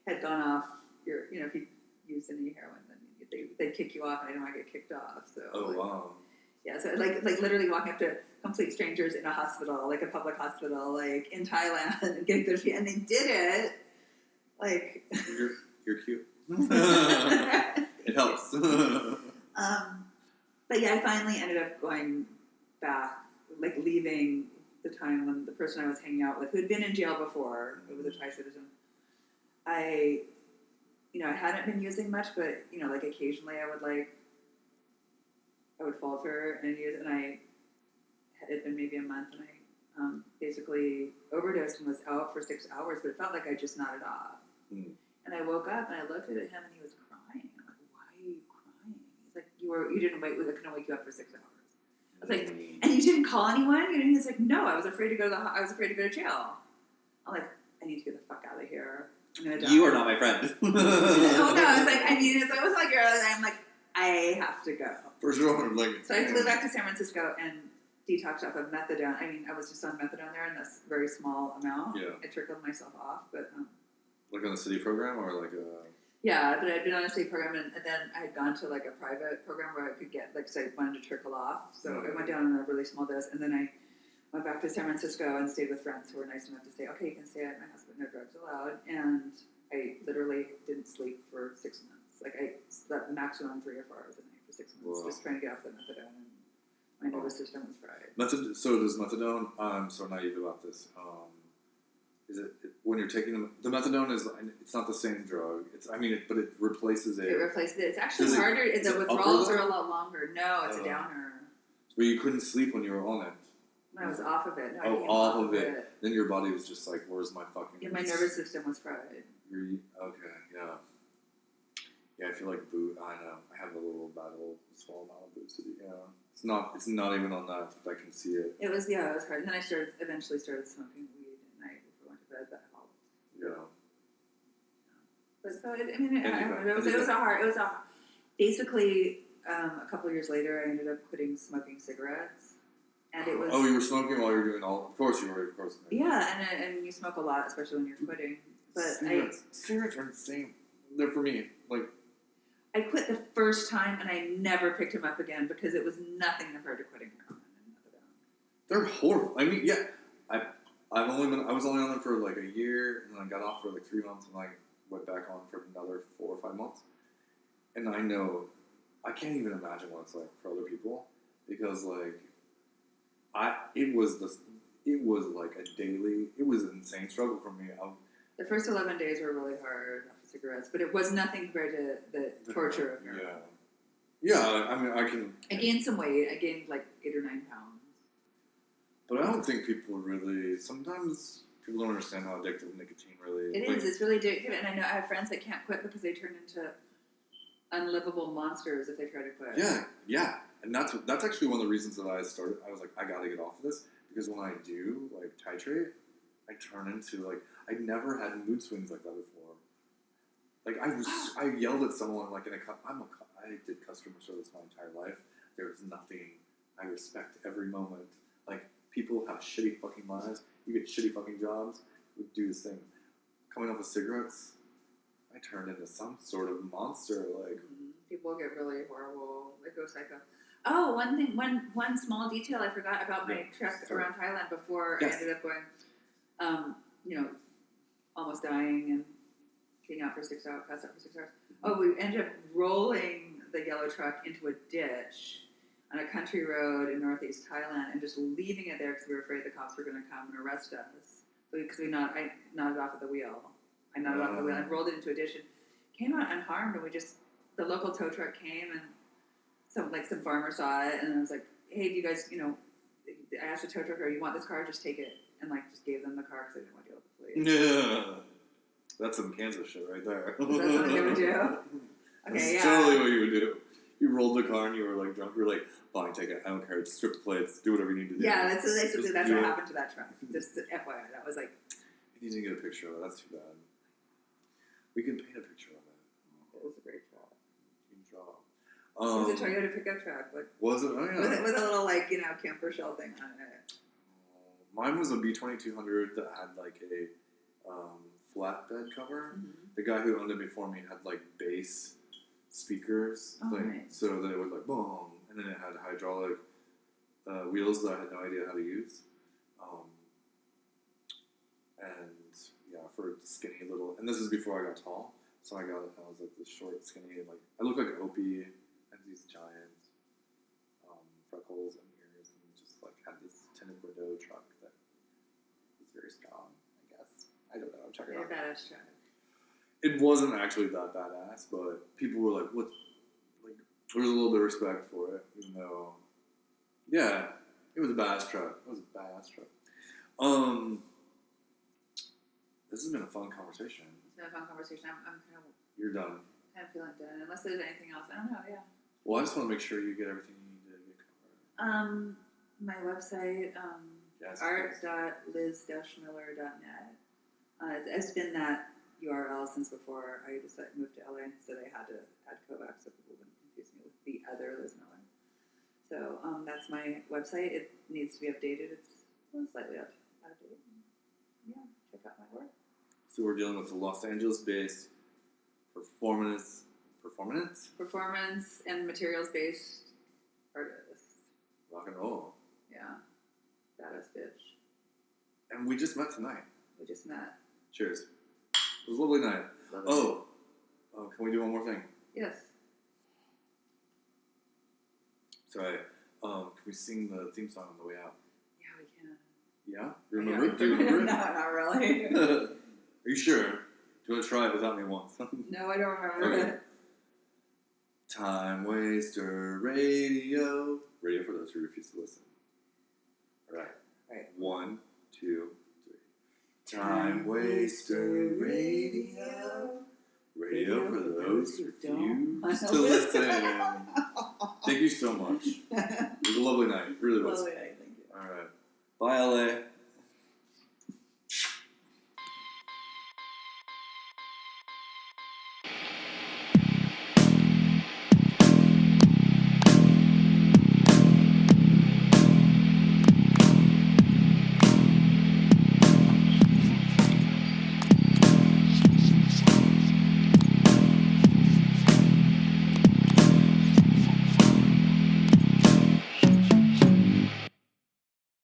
had gone off your, if you used any heroin, then they'd kick you off, and I didn't want to get kicked off. So wow. Yeah, so literally walking up to complete strangers in a hospital, a public hospital, in Thailand, and getting their pee, and they did it. You're cute. It helps. But yeah, I finally ended up going back, leaving the time when the person I was hanging out with, who had been in jail before, who was a Thai citizen, I hadn't been using much, but, occasionally I would falter and use, and it had been maybe a month, and I basically overdosed and was out for 6 hours, but it felt like I just nodded off. Mm. And I woke up and I looked at him and he was crying. I'm like, why are you crying? He's like, you didn't wait, we couldn't wake you up for 6 hours. I was like, and you didn't call anyone? And he's like, no, I was afraid to go to jail. I'm like, I need to get the fuck out of here. I'm gonna die. You are not my friend. No, I was like, it was like, I'm like, I have to go. For sure. So I flew back to San Francisco and detoxed off of methadone. I was just on methadone there in this very small amount. Yeah. I trickled myself off, but on a city program or a... Yeah, but I'd been on a state program, and then I had gone to like a private program where I could get like, so I wanted to trickle off. So I went down on a really small dose, and then I went back to San Francisco and stayed with friends who were nice enough to say, okay, you can stay at my husband, no drugs allowed. And I literally didn't sleep for 6 months. Like I slept maximum 3 or 4 hours a night for 6 months, just trying to get off the methadone, and my nervous system was fried. So does methadone? I'm so naive about this. Is it when you're taking the methadone is it's not the same drug. But it replaces it. It replaces it. It's actually harder. The withdrawals are a lot longer. No, it's a downer. But you couldn't sleep when you were on it. When I was off of it. No, I came off of it. Then your body was just like, where's my fucking... Yeah, my nervous system was fried. Okay, yeah. Yeah, I feel like I know. I have a little small amount of booze to do. Yeah. It's not even on that, but I can see it. It was hard. And then I eventually started smoking weed at night before I went to bed. That helped. Yeah. But so, it was basically, a couple of years later, I ended up quitting smoking cigarettes. And it was... Oh, you were smoking while you were doing of course you were, of course. Yeah, and you smoke a lot, especially when you're quitting. But cigarettes are insane. They're for me. Like, I quit the first time, and I never picked him up again because it was nothing compared to quitting heroin and methadone. They're horrible. I mean, yeah, I was only on them for like a year, and then I got off for like 3 months, and I went back on for another 4 or 5 months. And I know, I can't even imagine what it's like for other people, because like, it was like it was an insane struggle for me. The first 11 days were really hard off the cigarettes, but it was nothing compared to the torture of heroin. Yeah, I mean, I gained some weight. I gained like 8 or 9 pounds. But I don't think sometimes people don't understand how addictive nicotine really is. It is. It's really addictive, and I know I have friends that can't quit because they turn into unlivable monsters if they try to quit. Yeah. And that's actually one of the reasons that I started. I was like, I gotta get off of this, because when I do like titrate, I turn into like, I never had mood swings like that before. Like I yelled at someone like I did customer service my entire life. There was nothing. I respect every moment. Like, people have shitty fucking lives. You get shitty fucking jobs. We do this thing. Coming off of cigarettes, I turned into some sort of monster. Like, people get really horrible. They go psycho. Oh, one small detail I forgot about my trip around Thailand before I ended up going, almost dying and being out for 6 hours, passed out for 6 hours. Oh, we ended up rolling the yellow truck into a ditch on a country road in northeast Thailand and just leaving it there because we were afraid the cops were going to come and arrest us. Because I nodded off at the wheel. I nodded off the wheel and rolled it into a ditch and came out unharmed. And the local tow truck came and some farmer saw it, and I was like, hey, do you guys, I asked the tow truck, you want this car? Just take it. And just gave them the car because I didn't want to deal with the police. Yeah. That's some Kansas shit right there. Is that something they would do? Okay, That's totally what you would do. You rolled the car and you were like drunk. You were like, fine, take it. I don't care. Just strip the plates. Do whatever you need to do. Yeah, that's what happened to that truck. Just FYI, that was like... You didn't get a picture of it. That's too bad. We can paint a picture of it. It was a great truck. Good job. It was a Toyota pickup truck. Was it? Oh, yeah. With a little, camper shell thing on it. Mine was a B-2200 that had, a flatbed cover. Mm-hmm. The guy who owned it before me had, bass speakers. Nice. So that it would, boom. And then it had hydraulic wheels that I had no idea how to use. And, yeah, for skinny little... And this is before I got tall. So I got it. I was, this short, skinny, I looked like Opie. I had these giant freckles and ears, and just, had this tinted window truck that was very strong, I guess. I don't know. I'm checking it out. Badass truck. It wasn't actually that badass, but people were like, what? There was a little bit of respect for it, even though, yeah, it was a badass truck. This has been a fun conversation. It's been a fun conversation. I'm kind of... You're done. I'm feeling done. Unless there's anything else. I don't know, yeah. Well, I just want to make sure you get everything you need to get covered. My website, art.liz-miller.net. It's been that URL since before I moved to LA, so they had to add Kovacs so people wouldn't confuse me with the other Liz Miller. So that's my website. It needs to be updated. It's slightly outdated. Yeah, check out my work. So we're dealing with a Los Angeles-based performance and materials-based artist. rock and roll. Yeah. Badass bitch. And we just met tonight. We just met. Cheers. It was a lovely night. Oh, can we do one more thing? Yes. Sorry. Can we sing the theme song on the way out? Yeah, we can. Yeah? Remember it? Do you remember No, not really. it? Are you sure? Do you want to try it without me once? No, I don't remember Okay. it. Time Waster Radio. Radio for those who refuse to listen. All right. Right. 1, 2, 3. Time Waster Radio. Radio for those who refuse to listen. Thank you so much. It was a lovely night. It really was. Lovely night, thank you. All right. Bye, LA.